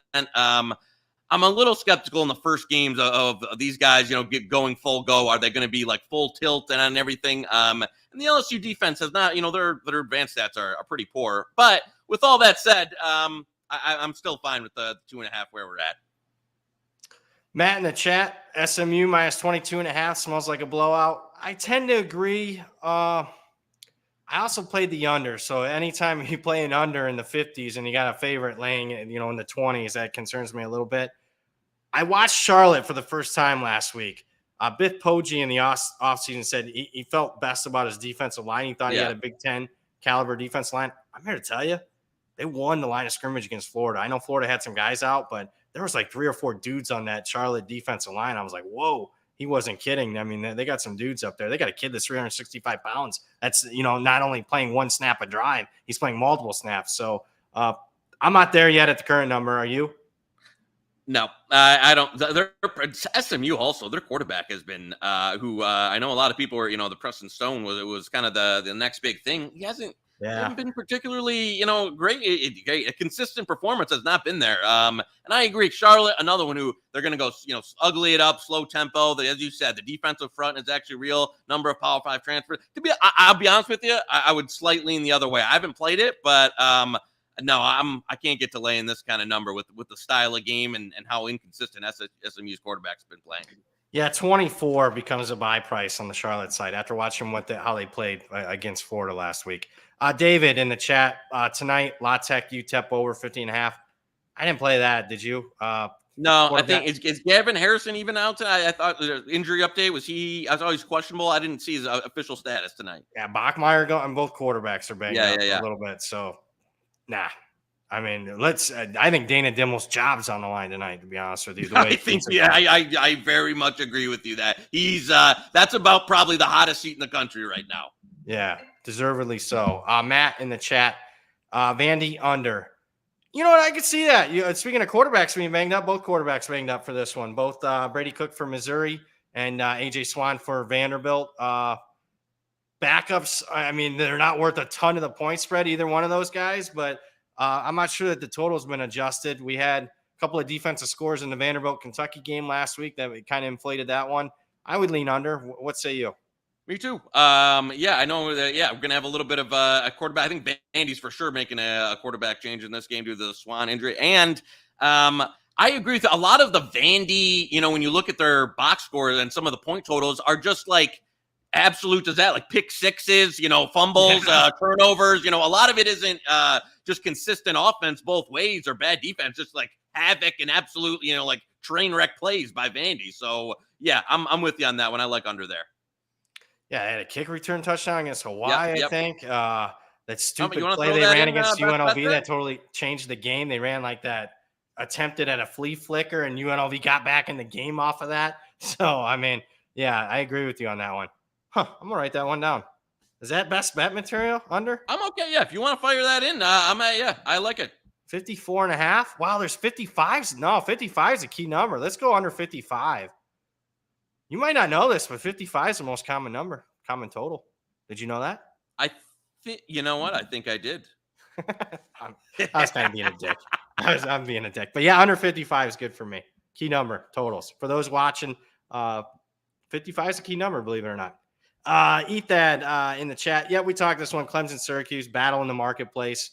[SPEAKER 2] I'm a little skeptical in the first games of these guys, get going full go. Are they going to be like full tilt and everything? And the LSU defense has not, their advanced stats are pretty poor. But with all that said, I'm still fine with the 2.5 where we're at.
[SPEAKER 1] Matt in the chat, SMU minus 22.5 smells like a blowout. I tend to agree. I also played the under, so anytime you play an under in the 50s and you got a favorite laying, in the 20s, that concerns me a little bit. I watched Charlotte for the first time last week. Biff Poggi in the offseason said he felt best about his defensive line. He thought he had a Big Ten caliber defense line. I'm here to tell you, they won the line of scrimmage against Florida. I know Florida had some guys out, but there was like 3 or 4 dudes on that Charlotte defensive line. I was like, whoa. He wasn't kidding. I mean, they got some dudes up there. They got a kid that's 365 pounds. That's, not only playing one snap a drive, he's playing multiple snaps. So I'm not there yet at the current number. Are you?
[SPEAKER 2] No, I don't. They're SMU also. Their quarterback has been, who I know a lot of people are. The Preston Stone was kind of the next big thing. He hasn't been particularly great. A consistent performance has not been there. And I agree. Charlotte, another one who they're going to go ugly it up, slow tempo. As you said, the defensive front is actually real. Number of Power 5 transfers. I'll be honest with you, I would slightly lean the other way. I haven't played it, but no, I can't get to laying this kind of number with the style of game and how inconsistent SMU's quarterback's been playing.
[SPEAKER 1] Yeah, 24 becomes a buy price on the Charlotte side after watching how they played against Florida last week. David in the chat tonight, La Tech UTEP over 50.5. I didn't play that. Did you?
[SPEAKER 2] No, I think is Gavin Harrison even out tonight? I thought the injury update was he. I was always questionable. I didn't see his official status tonight.
[SPEAKER 1] Yeah, Bachmeier and both quarterbacks are banged up a little bit. So, nah. I mean, I think Dana Dimel's job's on the line tonight, to be honest with you.
[SPEAKER 2] I very much agree with you that he's that's about probably the hottest seat in the country right now.
[SPEAKER 1] Yeah, deservedly so. Matt in the chat, Vandy under. You know what? I could see that. Speaking of quarterbacks being banged up, both quarterbacks banged up for this one. Both Brady Cook for Missouri and AJ Swan for Vanderbilt. Backups, I mean, they're not worth a ton of the point spread, either one of those guys, but I'm not sure that the total's been adjusted. We had a couple of defensive scores in the Vanderbilt-Kentucky game last week that kind of inflated that one. I would lean under. What say you?
[SPEAKER 2] Me too. I know that. Yeah, we're gonna have a little bit of a quarterback. I think Vandy's for sure making a quarterback change in this game due to the Swan injury. And I agree with a lot of the Vandy. When you look at their box scores and some of the point totals are just like absolute as that, like pick sixes, fumbles, turnovers. A lot of it isn't just consistent offense both ways or bad defense, just like havoc and absolute, like train wreck plays by Vandy. So yeah, I'm with you on that one. I like under there.
[SPEAKER 1] Yeah, they had a kick return touchdown against Hawaii,
[SPEAKER 2] yep.
[SPEAKER 1] I think. That stupid play they ran against UNLV that totally changed the game. They ran like that, attempted at a flea flicker, and UNLV got back in the game off of that. So, I mean, yeah, I agree with you on that one. I'm going to write that one down. Is that best bet material under?
[SPEAKER 2] I'm okay, yeah. If you want to fire that in, I like it.
[SPEAKER 1] 54.5? Wow, there's 55s. No, 55 is a key number. Let's go under 55. You might not know this, but 55 is the most common total. Did you know that?
[SPEAKER 2] You know what? I think I did.
[SPEAKER 1] I was kind of being a dick. I'm being a dick. But yeah, under 55 is good for me. Key number, totals. For those watching, 55 is a key number, believe it or not. Eat that in the chat. Yeah, we talked this one. Clemson, Syracuse, battle in the marketplace.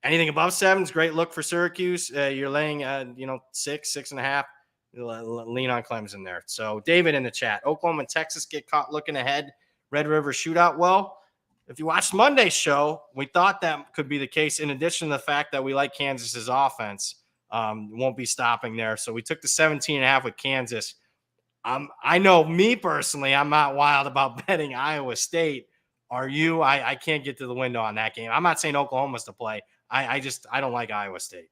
[SPEAKER 1] Anything above 7 is great look for Syracuse. You're laying, 6.5. Lean on Clemson there. So David in the chat, Oklahoma and Texas get caught looking ahead. Red River shootout. Well, if you watched Monday's show, we thought that could be the case. In addition to the fact that we like Kansas's offense, won't be stopping there. So we took the 17.5 with Kansas. I know me personally, I'm not wild about betting Iowa State. Are you? I can't get to the window on that game. I'm not saying Oklahoma's to play. I don't like Iowa State.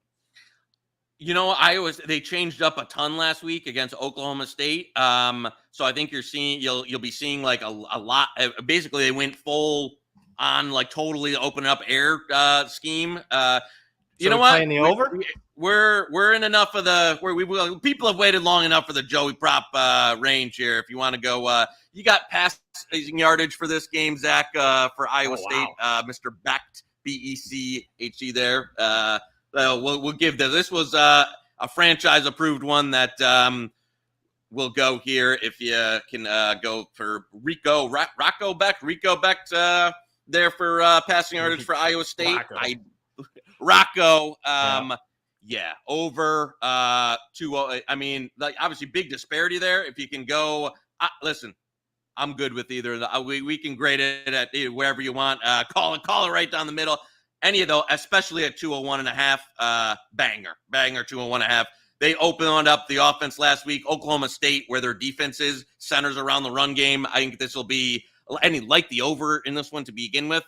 [SPEAKER 2] They changed up a ton last week against Oklahoma State. So I think you'll be seeing like a lot. Basically, they went full on like totally open up air scheme. You know what?
[SPEAKER 1] Playing the over?
[SPEAKER 2] We're in enough of the where people have waited long enough for the Joey prop range here. If you want to go, you got passing yardage for this game, Zach, for Iowa State, Mr. Becht, Becht there. We'll give this. This was a franchise approved one that will go here if you can go for Rico Becht there for passing yardage for Iowa State. Rocco. Over 2. I mean, like obviously big disparity there. If you can go, listen, I'm good with either. We can grade it at wherever you want. Call it right down the middle. Any of those, especially at 201.5, banger 201.5. They opened up the offense last week. Oklahoma State, where their defense centers around the run game. I think this will be, like the over in this one to begin with.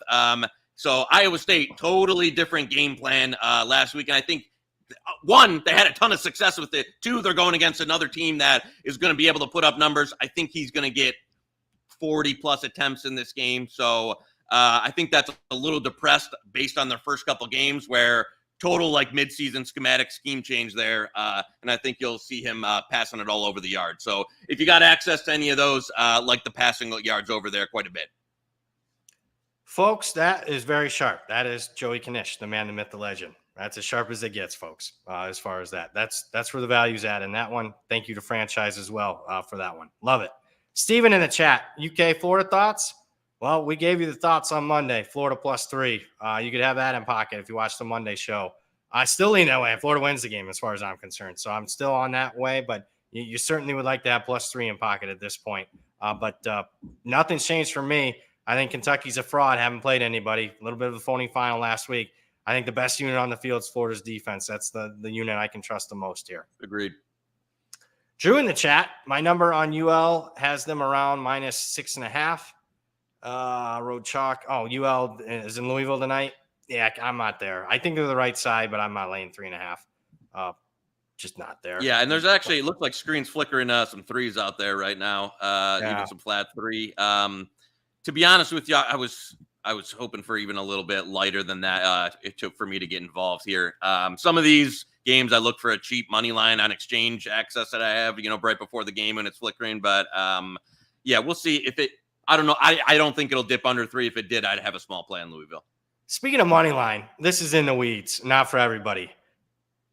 [SPEAKER 2] So Iowa State, totally different game plan last week. And I think, 1, they had a ton of success with it. 2, they're going against another team that is going to be able to put up numbers. I think he's going to get 40-plus attempts in this game. So I think that's a little depressed based on their first couple games where total like midseason schematic scheme change there. And I think you'll see him passing it all over the yard. So if you got access to any of those, like the passing yards over there quite a bit.
[SPEAKER 1] Folks, that is very sharp. That is Joey Knish, the man, the myth, the legend. That's as sharp as it gets, folks, as far as that. That's where the value's at in that one. Thank you to Franchise as well for that one. Love it. Steven in the chat, UK, Florida thoughts? Well, we gave you the thoughts on Monday, Florida +3. You could have that in pocket if you watch the Monday show. I still lean that way. Florida wins the game as far as I'm concerned. So I'm still on that way, but you certainly would like to have +3 in pocket at this point. But nothing's changed for me. I think Kentucky's a fraud. Haven't played anybody. A little bit of a phony final last week. I think the best unit on the field is Florida's defense. That's the unit I can trust the most here.
[SPEAKER 2] Agreed.
[SPEAKER 1] Drew in the chat, my number on UL has them around -6.5. Road chalk. Oh, UL is in Louisville tonight. Yeah, I'm not there. I think they're the right side, but I'm not laying 3.5. Just not there.
[SPEAKER 2] Yeah, and there's actually, it looks like screens flickering some threes out there right now. Even some flat three. To be honest with you, I was hoping for even a little bit lighter than that. It took for me to get involved here. Some of these games, I look for a cheap money line on exchange access that I have, right before the game when it's flickering. But yeah, we'll see if it. I don't know. I don't think it'll dip under 3. If it did, I'd have a small play on Louisville.
[SPEAKER 1] Speaking of money line, this is in the weeds, not for everybody.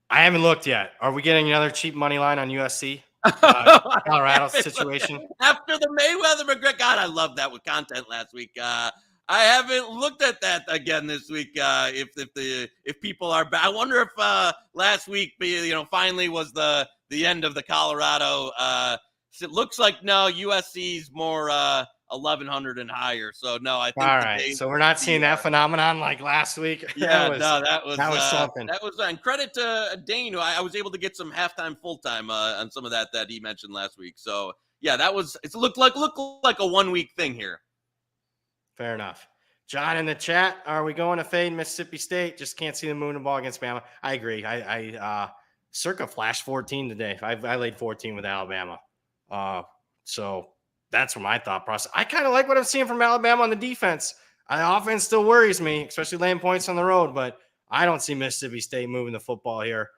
[SPEAKER 1] I haven't looked yet. Are we getting another cheap money line on USC? Colorado situation
[SPEAKER 2] after the Mayweather McGregor. God, I love that with content last week. I haven't looked at that again this week. If people are back, I wonder if last week, finally was the end of the Colorado. It looks like no, USC's more 1,100 and higher. So no, I think.
[SPEAKER 1] All right, so we're not seeing that phenomenon like last week.
[SPEAKER 2] Yeah, that was
[SPEAKER 1] something.
[SPEAKER 2] That was, and credit to Dane, who I was able to get some halftime, full time on some of that he mentioned last week. So yeah, it looked like a 1 week thing here.
[SPEAKER 1] Fair enough. John in the chat, are we going to fade Mississippi State? Just can't see them moving the ball against Bama. I agree. I circa flash 14 today. I laid 14 with Alabama. So that's my thought process. I kind of like what I'm seeing from Alabama on the defense. The offense still worries me, especially laying points on the road, but I don't see Mississippi State moving the football here.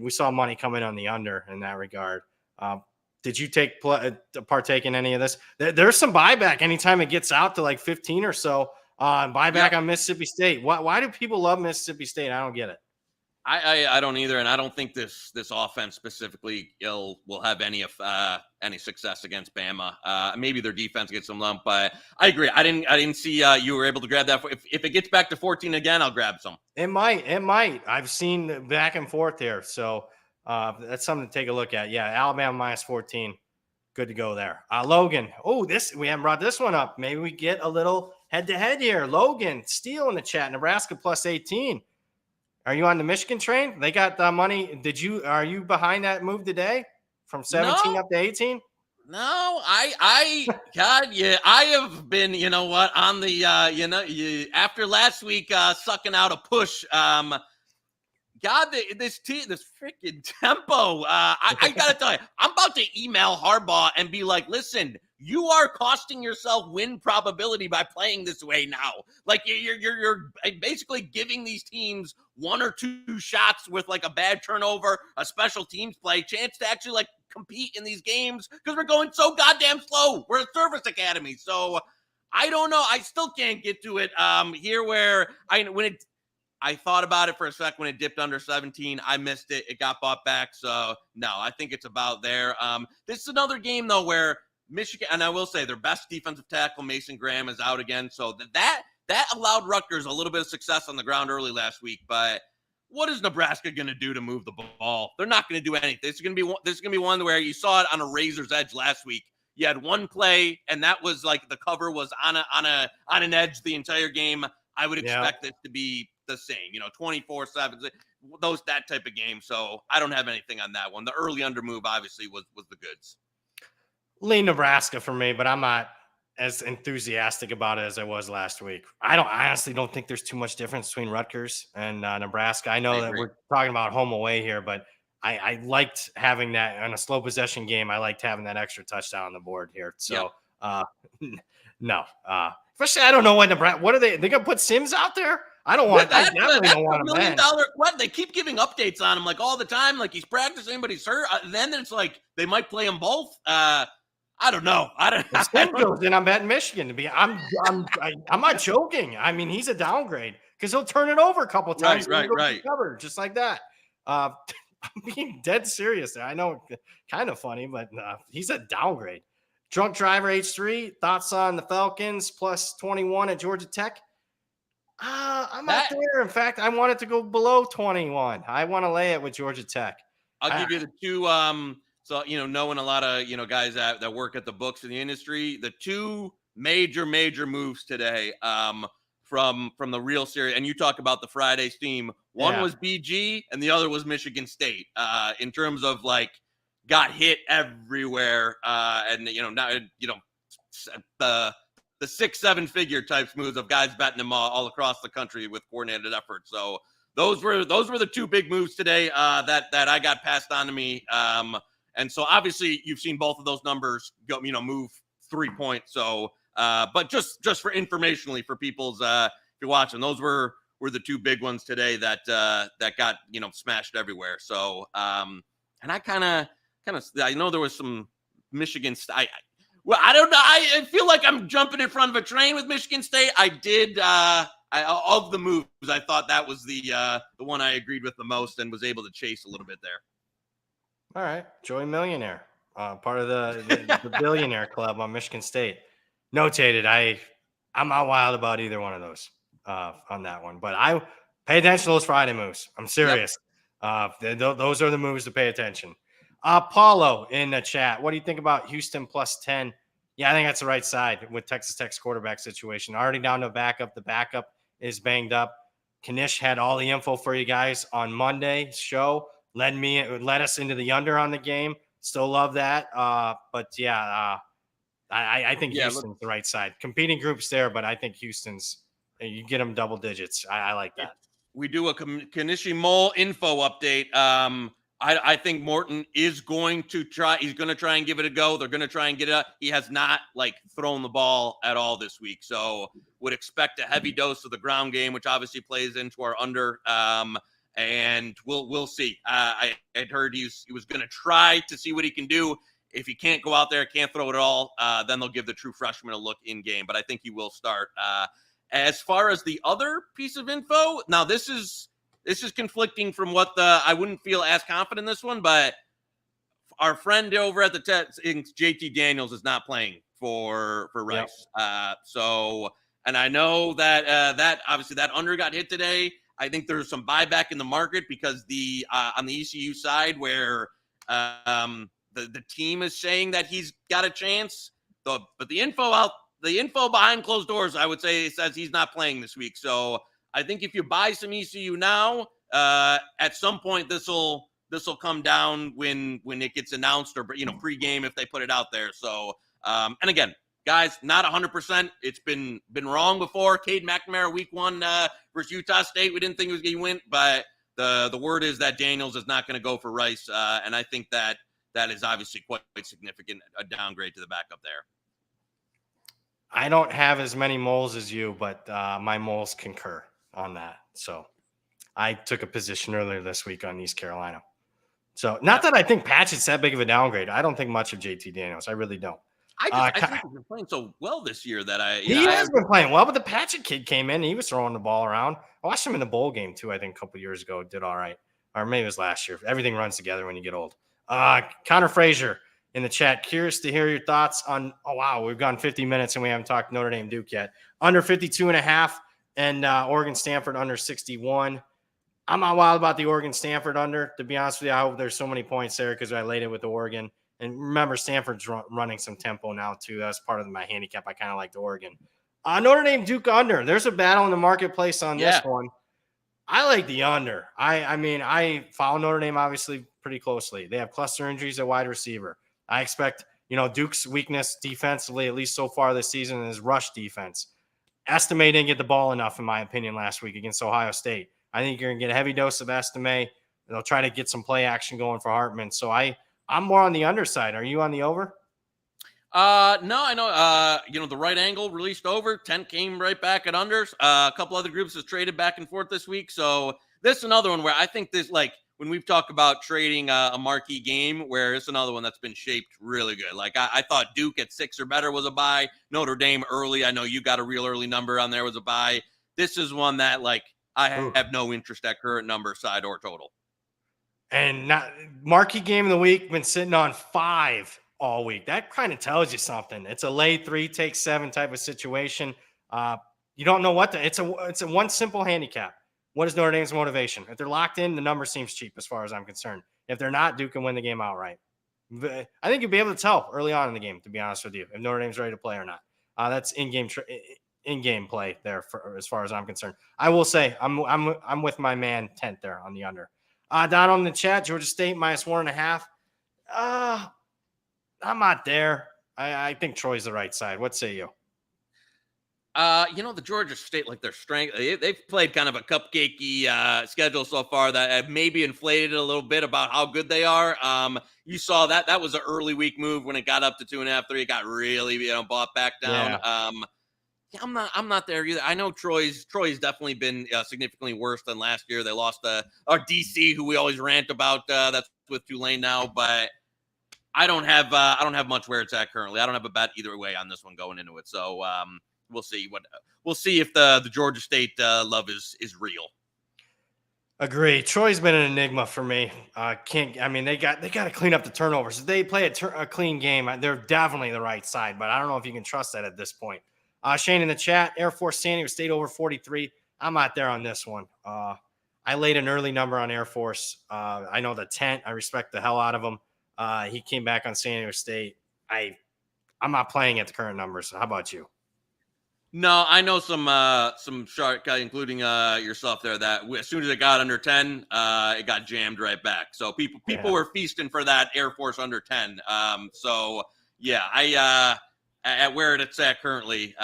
[SPEAKER 1] We saw money come in on the under in that regard. Did you partake in any of this? There's some buyback anytime it gets out to like 15 or so. Buyback on Mississippi State. Why do people love Mississippi State? I don't get it.
[SPEAKER 2] I don't either, and I don't think this offense specifically will have any success against Bama. Maybe their defense gets some lump, but I agree. I didn't see you were able to grab that. If it gets back to 14 again, I'll grab some.
[SPEAKER 1] It might. I've seen back and forth here, so that's something to take a look at. Yeah, Alabama -14, good to go there. Logan, we haven't brought this one up. Maybe we get a little head-to-head here. Logan, Steele in the chat, Nebraska +18. Are you on the Michigan train? They got the money. Are you behind that move today from 17 up to 18?
[SPEAKER 2] No, God, yeah, I have been, on the, after last week, sucking out a push. God, this freaking tempo. I got to tell you, I'm about to email Harbaugh and be like, listen, you are costing yourself win probability by playing this way now. Like you're basically giving these teams 1 or 2 shots with like a bad turnover, a special teams play, chance to actually like compete in these games because we're going so goddamn slow. We're a service academy. So I don't know. I still can't get to it here where I thought about it for a sec when it dipped under 17. I missed it. It got bought back. So no, I think it's about there. This is another game though where Michigan, and I will say their best defensive tackle, Mason Graham, is out again. So that allowed Rutgers a little bit of success on the ground early last week. But what is Nebraska going to do to move the ball? They're not going to do anything. This is going to be one where you saw it on a razor's edge last week. You had one play, and that was like the cover was on an edge the entire game. I would expect it to be the same, 24/7, that type of game. So I don't have anything on that one. The early under move obviously was the goods.
[SPEAKER 1] Lean Nebraska for me, but I'm not as enthusiastic about it as I was last week. I honestly don't think there's too much difference between Rutgers and Nebraska. I know that we're talking about home away here, but I liked having that on a slow possession game. I liked having that extra touchdown on the board here. So no, especially I don't know what Nebraska. What are they? They gonna put Sims out there? I definitely don't want
[SPEAKER 2] $1
[SPEAKER 1] him
[SPEAKER 2] million
[SPEAKER 1] benched.
[SPEAKER 2] what? They keep giving updates on him like all the time, like he's practicing, but he's hurt. Then it's like they might play him both. I don't know.
[SPEAKER 1] If Sim goes in, I'm betting Michigan to be. I'm not joking. I mean, he's a downgrade because he'll turn it over a couple of times and go cover just like that. I'm being dead serious there. I know, kind of funny, but he's a downgrade. Drunk driver H3. Thoughts on the Falcons plus 21 at Georgia Tech? I'm out there. In fact, I want it to go below 21. I want to lay it with Georgia Tech.
[SPEAKER 2] I'll give you the two. So, knowing a lot of, guys that work at the books in the industry, the two major moves today from the real series. And you talk about the Friday steam. One was BG and the other was Michigan State in terms of like got hit everywhere. And, the 6-7 figure types moves of guys betting them all across the country with coordinated effort. So those were the two big moves today that I got passed on to me. And so obviously you've seen both of those numbers go, move 3 points. So, but just for informationally for people's, if you're watching, those were the two big ones today that got, smashed everywhere. So, and I kind of, I know there was some Michigan State. Well, I don't know. I feel like I'm jumping in front of a train with Michigan State. I did, of the moves, I thought that was the one I agreed with the most and was able to chase a little bit there.
[SPEAKER 1] All right. Joey Millionaire, part of the billionaire club on Michigan State. Notated. I'm not wild about either one of those on that one, but I pay attention to those Friday moves. I'm serious. Yep. Those are the moves to pay attention. Paulo in the chat. What do you think about Houston plus 10? Yeah, I think that's the right side with Texas Tech's quarterback situation. Already down to backup. The backup is banged up. Knish had all the info for you guys on Monday's show. Led us into the under on the game. Still love that. But yeah, I think Houston's the right side. Competing groups there, but I think Houston's, you get them double digits. I like that.
[SPEAKER 2] We do a Knishi Mole info update. I think Morton is going to try. He's going to try and give it a go. They're going to try and get it up. He has not thrown the ball at all this week. So would expect a heavy dose of the ground game, which obviously plays into our under. And we'll see. I had heard he was going to try to see what he can do. If he can't go out there, can't throw it at all, then they'll give the true freshman a look in game. But I think he will start. As far as the other piece of info, now this is conflicting from what I wouldn't feel as confident in this one, but our friend over at the JT Daniels is not playing for Rice. Yep. So, and I know that that obviously that under got hit today. I think there's some buyback in the market because on the ECU side where the team is saying that he's got a chance, but the info behind closed doors, I would say, says he's not playing this week. So I think if you buy some ECU now, at some point this will come down when it gets announced or pregame if they put it out there. So and again, guys, not 100%. It's been wrong before. Cade McNamara week 1 versus Utah State. We didn't think it was going to win, but the word is that Daniels is not going to go for Rice, and I think that is obviously quite significant, a downgrade to the backup there.
[SPEAKER 1] I don't have as many moles as you, but my moles concur on that. So I took a position earlier this week on East Carolina. So not that I think Patchett's that big of a downgrade. I don't think much of JT Daniels. I really don't.
[SPEAKER 2] I think he's been playing so well this year that
[SPEAKER 1] he has been playing well, but the Patchett kid came in and he was throwing the ball around. I watched him in the bowl game too, I think a couple years ago, did all right. Or maybe it was last year. Everything runs together when you get old. Connor Frazier in the chat. Curious to hear your thoughts on, we've gone 50 minutes and we haven't talked Notre Dame Duke yet. Under 52.5 and Oregon Stanford under 61. I'm not wild about the Oregon Stanford under. To be honest with you, I hope there's so many points there because I laid it with Oregon. And remember, Stanford's running some tempo now, too. That's part of my handicap. I kind of like the Oregon. Notre Dame Duke under. There's a battle in the marketplace on this one. I like the under. I mean, I follow Notre Dame, obviously, pretty closely. They have cluster injuries at wide receiver. I expect, Duke's weakness defensively, at least so far this season, is rush defense. Estime didn't get the ball enough, in my opinion, last week against Ohio State. I think you're going to get a heavy dose of Estime. They'll try to get some play action going for Hartman. So I'm more on the underside. Are you on the over?
[SPEAKER 2] No, I know. The right angle released over. 10 came right back at unders. A couple other groups has traded back and forth this week. So this is another one where I think this, like, when we've talked about trading a marquee game, where it's another one that's been shaped really good. Like, I thought Duke at 6 or better was a buy. Notre Dame early. I know you got a real early number on there was a buy. This is one that, like, I have no interest at current number, side or total.
[SPEAKER 1] And not marquee game of the week, been sitting on 5 all week. That kind of tells you something. It's a lay 3, take 7 type of situation. You don't know what it's a one simple handicap. What is Notre Dame's motivation? If they're locked in, the number seems cheap as far as I'm concerned. If they're not, Duke can win the game outright. I think you'll be able to tell early on in the game, to be honest with you, if Notre Dame's ready to play or not. That's in-game play there as far as I'm concerned. I will say I'm with my man Tent there on the under. Down on the chat, Georgia State -1.5. I'm not there. I think Troy's the right side. What say you?
[SPEAKER 2] The Georgia State, like, their strength, they've played kind of a cupcakey schedule so far that have maybe inflated a little bit about how good they are. You saw that was an early week move when it got up to 2.5, 3. It got really, bought back down. Yeah. I'm not there either. I know Troy's definitely been significantly worse than last year. They lost our DC, who we always rant about. That's with Tulane now, but I don't have much where it's at currently. I don't have a bet either way on this one going into it. So we'll see if the Georgia State love is real.
[SPEAKER 1] Agree. Troy's been an enigma for me. They got to clean up the turnovers. If they play a clean game, they're definitely the right side, but I don't know if you can trust that at this point. Shane in the chat, Air Force San Diego State over 43. I'm not there on this one. I laid an early number on Air Force. I know the Tent. I respect the hell out of him. He came back on San Diego State. I'm not playing at the current numbers. How about you?
[SPEAKER 2] No, I know some shark, including yourself there, that as soon as it got under 10, it got jammed right back. So people were feasting for that Air Force under 10. So yeah, at where it's at currently,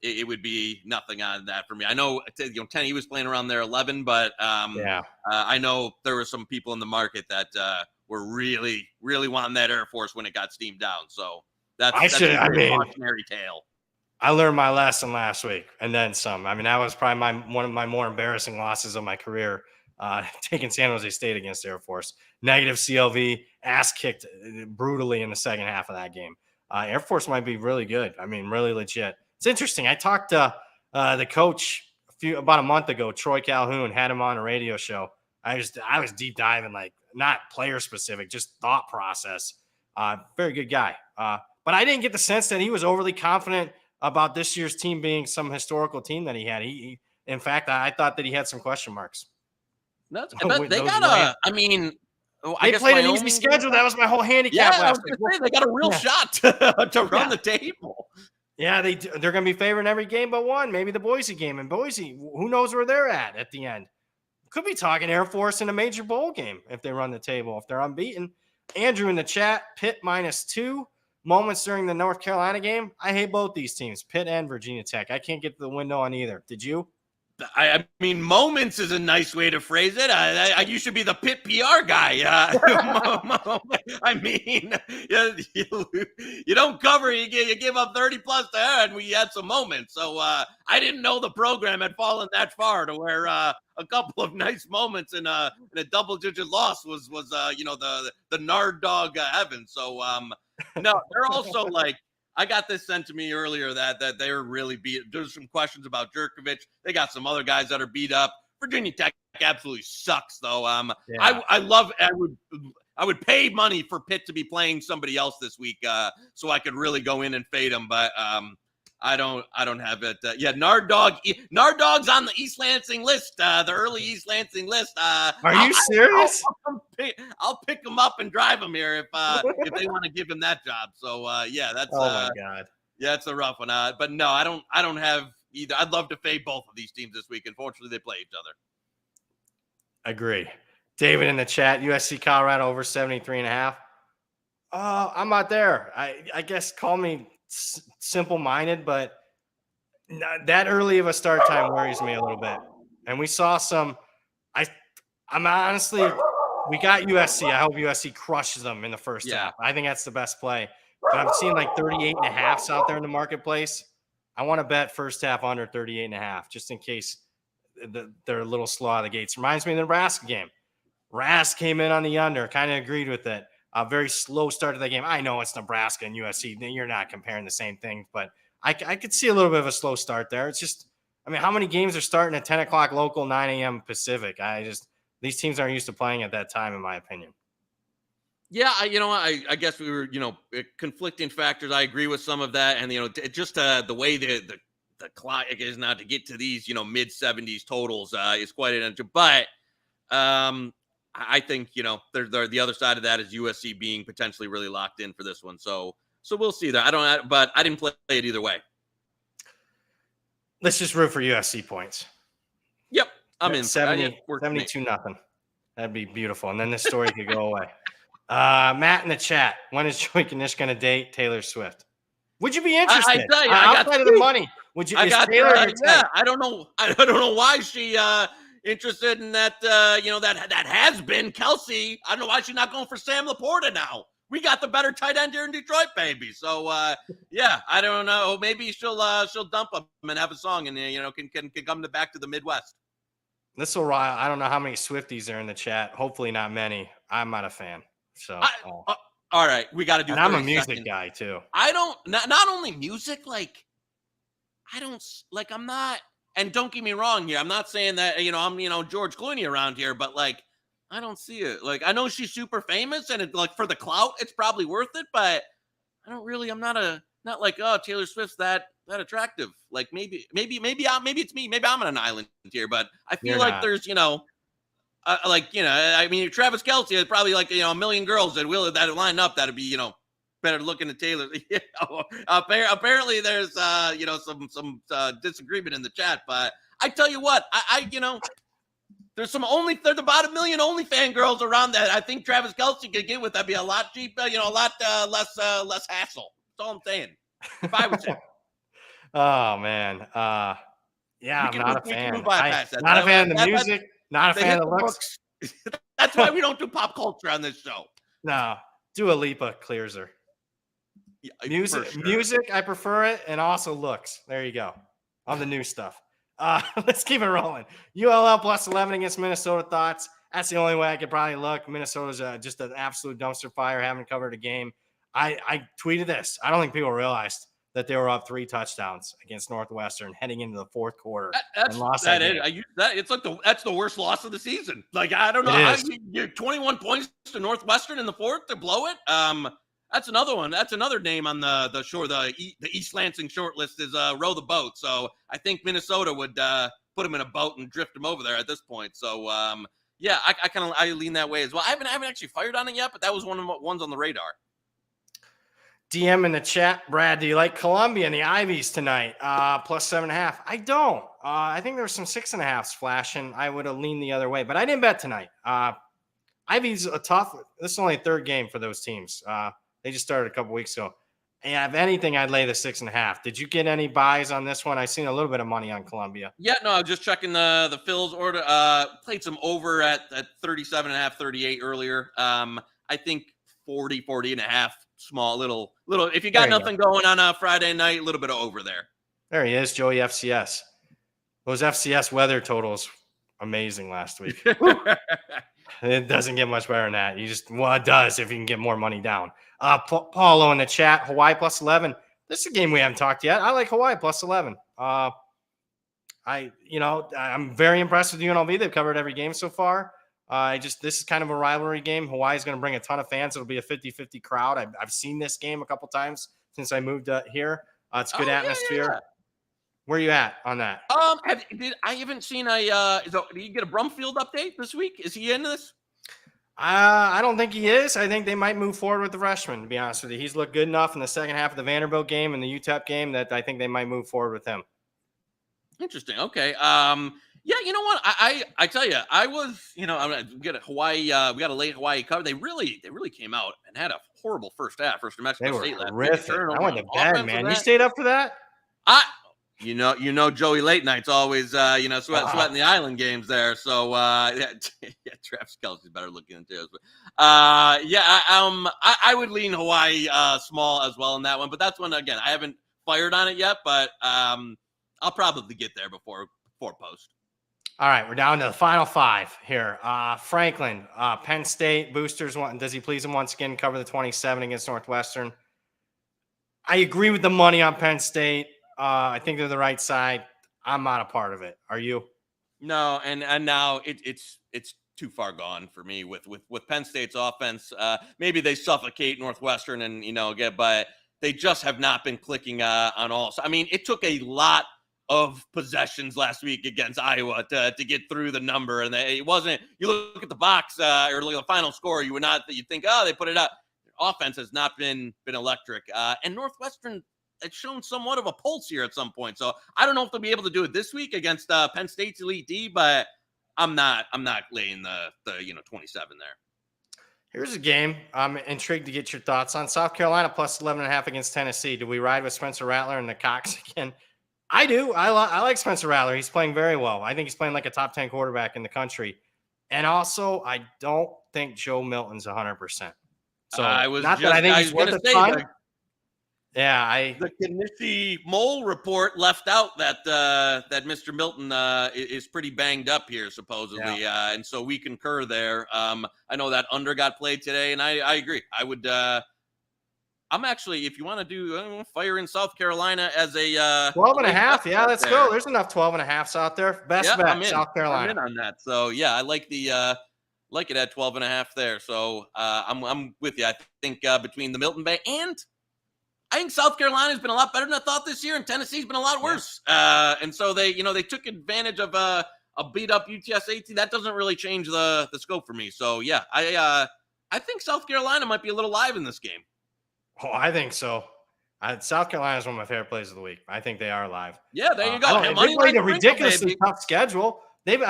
[SPEAKER 2] it would be nothing on that for me. I know 10, he was playing around there 11, but I know there were some people in the market that were really, really wanting that Air Force when it got steamed down. So that's a cautionary tale.
[SPEAKER 1] I learned my lesson last week and then some. I mean, that was probably one of my more embarrassing losses of my career, taking San Jose State against Air Force. Negative CLV, ass kicked brutally in the second half of that game. Air Force might be really good. I mean, really legit. It's interesting. I talked to the coach about a month ago, Troy Calhoun, had him on a radio show. I was deep diving, like, not player specific, just thought process. Very good guy. But I didn't get the sense that he was overly confident about this year's team being some historical team that he had. He in fact, I thought that he had some question marks.
[SPEAKER 2] They got
[SPEAKER 1] I played an easy schedule. That was my whole handicap last week.
[SPEAKER 2] They got a real shot to run the table.
[SPEAKER 1] Yeah, they're going to be favoring every game but one. Maybe the Boise game. And Boise, who knows where they're at the end. Could be talking Air Force in a major bowl game if they run the table, if they're unbeaten. Andrew in the chat, Pitt -2. Moments during the North Carolina game. I hate both these teams, Pitt and Virginia Tech. I can't get to the window on either. Did you?
[SPEAKER 2] I mean, moments is a nice way to phrase it. You should be the Pitt PR guy. I mean, you don't cover, you give up 30 plus to her, and we had some moments. So I didn't know the program had fallen that far to where a couple of nice moments in a double-digit loss was the Nard dog heaven. So no, they're also like, I got this sent to me earlier that they're really beat. There's some questions about Jerkovich. They got some other guys that are beat up. Virginia Tech absolutely sucks, though. I would pay money for Pitt to be playing somebody else this week, so I could really go in and fade them. But I don't have it. Nard Dog's on the East Lansing list, the early East Lansing list.
[SPEAKER 1] Are you serious?
[SPEAKER 2] I'll pick him up and drive him here if they want to give him that job. So that's
[SPEAKER 1] oh my god,
[SPEAKER 2] yeah, it's a rough one. But no, I don't have either. I'd love to fade both of these teams this week. Unfortunately, they play each other.
[SPEAKER 1] Agree. David in the chat, USC Colorado over 73.5. I'm not there. I guess call me simple-minded, but that early of a start time worries me a little bit. And we saw some. I'm honestly, we got USC. I hope USC crushes them in the first half. I think that's the best play. but I'm seeing like 38.5s out there in the marketplace. I want to bet first half under 38.5, just in case they're a little slow out of the gates. Reminds me of the Nebraska game. Ras came in on the under, kind of agreed with it. A very slow start to the game. I know it's Nebraska and USC. You're not comparing the same thing, but I could see a little bit of a slow start there. It's just, I mean, how many games are starting at 10 o'clock local, 9 a.m. Pacific? These teams aren't used to playing at that time, in my opinion.
[SPEAKER 2] Yeah, I guess we were, conflicting factors. I agree with some of that. And, just the way the clock is now to get to these, mid 70s totals is quite an interest. But I think, the other side of that is USC being potentially really locked in for this one. So we'll see that. But I didn't play it either way.
[SPEAKER 1] Let's just root for USC points.
[SPEAKER 2] Yep. I'm in
[SPEAKER 1] 72-0. That'd be beautiful. And then this story could go away. Matt in the chat. When is Joey Knish going to date Taylor Swift? Would you be interested?
[SPEAKER 2] I tell you,
[SPEAKER 1] outside of the money, would you?
[SPEAKER 2] I don't know. I don't know why she interested in that. That has been Kelsey. I don't know why she's not going for Sam Laporta now. We got the better tight end here in Detroit, baby. So yeah, I don't know. Maybe she'll dump him and have a song, and can come back to the Midwest.
[SPEAKER 1] This will rile. I don't know how many Swifties are in the chat. Hopefully not many. I'm not a fan. So
[SPEAKER 2] all right, we got to do.
[SPEAKER 1] And I'm a music guy too.
[SPEAKER 2] I don't not only music, like I don't like. I'm not. And don't get me wrong here. I'm not saying that I'm George Clooney around here, but like I don't see it. Like I know she's super famous, and like for the clout, it's probably worth it. But I don't really. I'm not like Taylor Swift's that attractive. Like maybe it's me. Maybe I'm on an island here, but I feel like there's I mean, Travis Kelce is probably like a million girls that line up that'd be better looking than Taylor. Apparently there's some disagreement in the chat, but I tell you what, there's about 1 million OnlyFans girls around that I think Travis Kelce could get with. That'd be a lot cheaper, a lot less hassle. That's all I'm saying. If I was him.
[SPEAKER 1] Oh man, yeah, I'm not a fan. Not a fan of the music. Not a fan of the looks.
[SPEAKER 2] That's why we don't do pop culture on this show.
[SPEAKER 1] No, Dua Lipa clears her. Yeah, music, I prefer it, and also looks. There you go. On the new stuff. Let's keep it rolling. ULL plus 11 against Minnesota. Thoughts? That's the only way I could probably look. Minnesota's just an absolute dumpster fire. Haven't covered a game. I tweeted this. I don't think people realized that they were up 3 touchdowns against Northwestern heading into the fourth quarter. It's
[SPEAKER 2] like that's the worst loss of the season. Like I don't know how you're 21 points to Northwestern in the fourth to blow it. That's another one. That's another name on the shore. The East Lansing short list is row the boat. So I think Minnesota would put him in a boat and drift him over there at this point. So yeah, I lean that way as well. I haven't actually fired on it yet, but that was one of the ones on the radar.
[SPEAKER 1] DM in the chat, Brad, do you like Columbia and the Ivies tonight? Plus 7.5. I don't. I think there were some 6.5s flashing. I would have leaned the other way, but I didn't bet tonight. Ivies a tough. This is only a third game for those teams. They just started a couple weeks ago. And if anything, I'd lay the 6.5. Did you get any buys on this one? I've seen a little bit of money on Columbia.
[SPEAKER 2] Yeah, no, I was just checking the Phil's order. Played some over at 37.5, 38 earlier. I think 40.5. Small little. If you got nothing going on a Friday night, a little bit of over there.
[SPEAKER 1] There he is, Joey FCS. Those FCS weather totals, amazing last week. It doesn't get much better than that. It does if you can get more money down. Paulo in the chat, Hawaii plus 11. This is a game we haven't talked yet. I like Hawaii plus 11. I'm very impressed with UNLV. They've covered every game so far. This is kind of a rivalry game. Hawaii is going to bring a ton of fans. It'll be a 50-50 crowd. I've seen this game a couple times since I moved here. It's good atmosphere. Yeah. Where are you at on that?
[SPEAKER 2] I haven't seen did you get a Brumfield update this week? Is he into this?
[SPEAKER 1] I don't think he is. I think they might move forward with the freshman, to be honest with you. He's looked good enough in the second half of the Vanderbilt game and the UTEP game that I think they might move forward with him.
[SPEAKER 2] Interesting. Okay. Yeah, you know what? I tell you, I was, I'm gonna get a Hawaii. We got a late Hawaii cover. They really came out and had a horrible first half. First New Mexico State last week.
[SPEAKER 1] I went to bed, man. You stayed up for that?
[SPEAKER 2] You know, Joey Late Night's always, sweating the island games there. So, Travis Kelce's better looking than Taylor Swift. I would lean Hawaii small as well in that one. But that's one, again, I haven't fired on it yet, but I'll probably get there before post.
[SPEAKER 1] All right, we're down to the final 5 here. Franklin, Penn State boosters. Does he please him once again? Cover the 27 against Northwestern. I agree with the money on Penn State. I think they're the right side. I'm not a part of it. Are you?
[SPEAKER 2] No, and now it's too far gone for me with Penn State's offense. Maybe they suffocate Northwestern and but they just have not been clicking on all. So I mean, it took a lot of possessions last week against Iowa to get through the number, and it wasn't. You look at the box or look at the final score, you think, oh, they put it up. Offense has not been electric, and Northwestern. It's shown somewhat of a pulse here at some point. So I don't know if they'll be able to do it this week against Penn State's Elite D, but I'm not laying the 27 there.
[SPEAKER 1] Here's a game I'm intrigued to get your thoughts on. South Carolina plus 11.5 against Tennessee. Do we ride with Spencer Rattler and the Cox again? I do. I like Spencer Rattler. He's playing very well. I think he's playing like a top 10 quarterback in the country. And also, I don't think Joe Milton's 100%. So I think he's worth a ton. Yeah, the
[SPEAKER 2] Knish Mole report left out that Mr. Milton is pretty banged up here, supposedly, and so we concur there. I know that under got played today, and I agree. I would. I'm actually, if you want to do fire in South Carolina as a
[SPEAKER 1] 12.5. Yeah, let's go. There's enough 12.5s out there. Best bet, South Carolina.
[SPEAKER 2] I'm in on that. So yeah, I like like it at 12.5 there. So I'm with you. I think between the Milton Bay and I think South Carolina's been a lot better than I thought this year, and Tennessee's been a lot worse. And so they took advantage of a beat up UTSA team. That doesn't really change the scope for me. So yeah, I think South Carolina might be a little live in this game.
[SPEAKER 1] Oh, I think so. South Carolina is one of my favorite plays of the week. I think they are live.
[SPEAKER 2] Yeah, there you go.
[SPEAKER 1] They played a ridiculously tough schedule. Their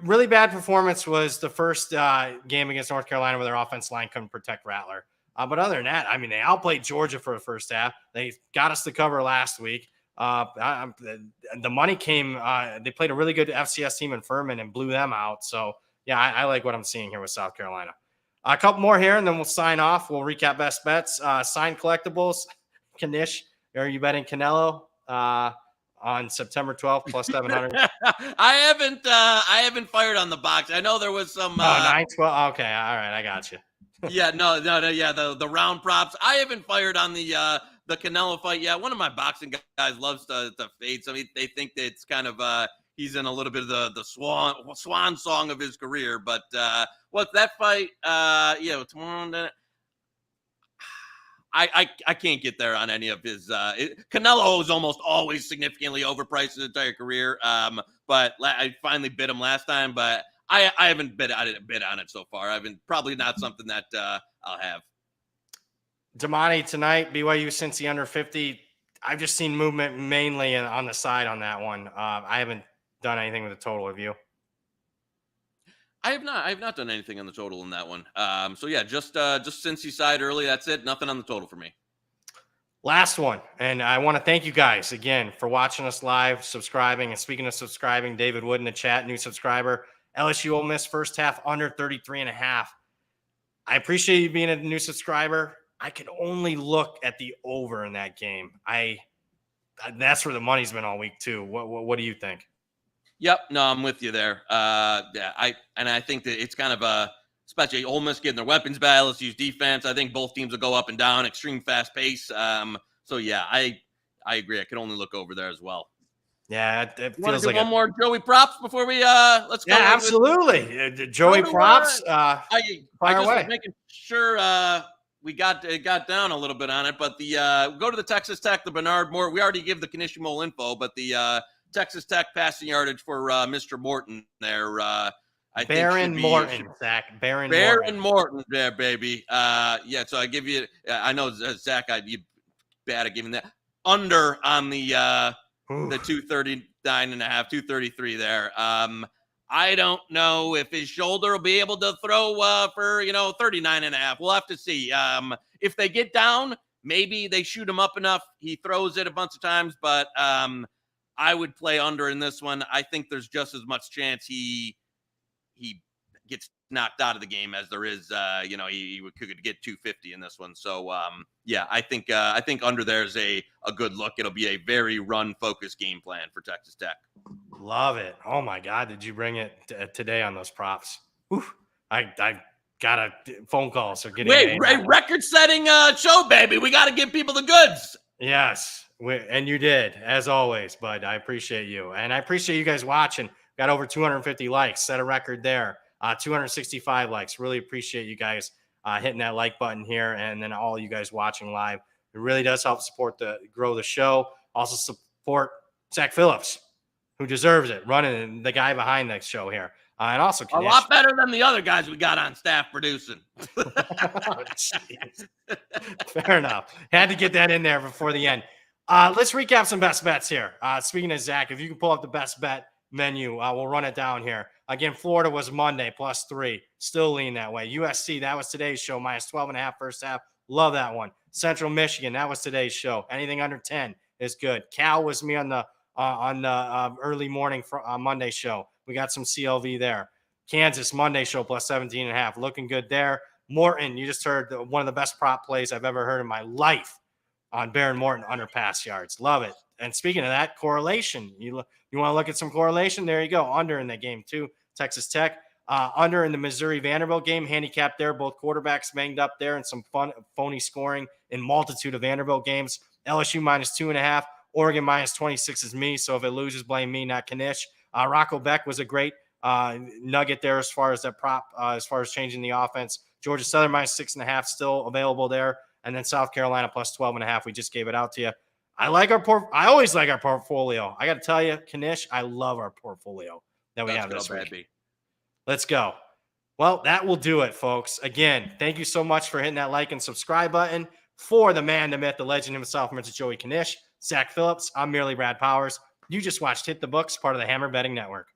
[SPEAKER 1] really bad performance was the first game against North Carolina where their offense line couldn't protect Rattler. But other than that, I mean, they outplayed Georgia for the first half. They got us to cover last week. The money came. They played a really good FCS team in Furman and blew them out. So, yeah, I like what I'm seeing here with South Carolina. A couple more here, and then we'll sign off. We'll recap best bets. Signed collectibles. Knish, are you betting Canelo on September 12th plus 700?
[SPEAKER 2] I haven't fired on the box. I know there was some
[SPEAKER 1] 9-12. Okay, all right, I got you.
[SPEAKER 2] Yeah, no, yeah, the round props. I haven't fired on the Canelo fight. Yeah, one of my boxing guys loves to fade. So they think that it's kind of he's in a little bit of the swan song of his career. But what's that fight? Tomorrow. I can't get there on any of his. Canelo is almost always significantly overpriced his entire career. But I finally bid him last time, but I haven't bid on it so far. Probably not something that I'll have.
[SPEAKER 1] Damani tonight, BYU Cincy under 50. I've just seen movement mainly on the side on that one. I haven't done anything with the total. Have you?
[SPEAKER 2] I have not done anything on the total in that one. So yeah, just Cincy side early. That's it. Nothing on the total for me.
[SPEAKER 1] Last one, and I want to thank you guys again for watching us live, subscribing. And speaking of subscribing, David Wood in the chat, new subscriber. LSU Ole Miss first half under 33.5. I appreciate you being a new subscriber. I could only look at the over in that game. That's where the money's been all week too. What do you think?
[SPEAKER 2] Yep, no, I'm with you there. I think that it's kind of especially Ole Miss getting their weapons back. LSU's defense. I think both teams will go up and down, extreme fast pace. So yeah, I agree. I could only look over there as well.
[SPEAKER 1] Yeah, it feels like
[SPEAKER 2] one more Joey props before we let's go.
[SPEAKER 1] Yeah, absolutely. Joey props.
[SPEAKER 2] I just was making sure we got down a little bit on it, but go to the Texas Tech, the Bernard Moore. We already give the Kanishimo info, but the Texas Tech passing yardage for Mr. Morton there.
[SPEAKER 1] Baron Morton, Zach. Baron
[SPEAKER 2] Morton there, baby. Yeah, so I give you. I know Zach, I'd be bad at giving that under on the 239.5, 233 there. I don't know if his shoulder will be able to throw for 39.5. We'll have to see. If they get down, maybe they shoot him up enough. He throws it a bunch of times, but I would play under in this one. I think there's just as much chance he gets knocked out of the game as there is, he could get 250 in this one. So, I think under there's a good look. It'll be a very run-focused game plan for Texas Tech.
[SPEAKER 1] Love it. Oh, my God. Did you bring it today on those props? Oof. I got a phone call. So getting
[SPEAKER 2] a record-setting show, baby. We got to give people the goods.
[SPEAKER 1] Yes. And you did, as always, bud. I appreciate you. And I appreciate you guys watching. Got over 250 likes. Set a record there. 265 likes. Really appreciate you guys hitting that like button here, and then all you guys watching live. It really does help grow the show. Also support Zach Phillips, who deserves it, running the guy behind the show here. And also
[SPEAKER 2] a lot better than the other guys we got on staff producing.
[SPEAKER 1] Oh, fair enough. Had to get that in there before the end. Let's recap some best bets here. Speaking of Zach, if you can pull up the best bet menu, we'll run it down here. Again, Florida was Monday, +3. Still lean that way. USC, that was today's show, -12.5 first half. Love that one. Central Michigan, that was today's show. Anything under 10 is good. Cal was me on the early morning Monday show. We got some CLV there. Kansas, Monday show, +17.5. Looking good there. Morton, you just heard one of the best prop plays I've ever heard in my life on Baron Morton under pass yards. Love it. And speaking of that, correlation. You want to look at some correlation? There you go. Under in that game too. Texas Tech. Under in the Missouri Vanderbilt game. Handicapped there. Both quarterbacks banged up there, and some phony scoring in multitude of Vanderbilt games. LSU -2.5. Oregon -26 is me. So if it loses, blame me, not Knish. Rocco Beck was a great nugget there as far as that prop, as far as changing the offense. Georgia Southern -6.5 still available there. And then South Carolina +12.5. We just gave it out to you. I always like our portfolio. I got to tell you, Knish, I love our portfolio that we have this week. Let's go. Well, that will do it, folks. Again, thank you so much for hitting that like and subscribe button. For the man, the myth, the legend himself, Mr. Joey Knish, Zach Phillips, I'm merely Brad Powers. You just watched Hit the Books, part of the Hammer Betting Network.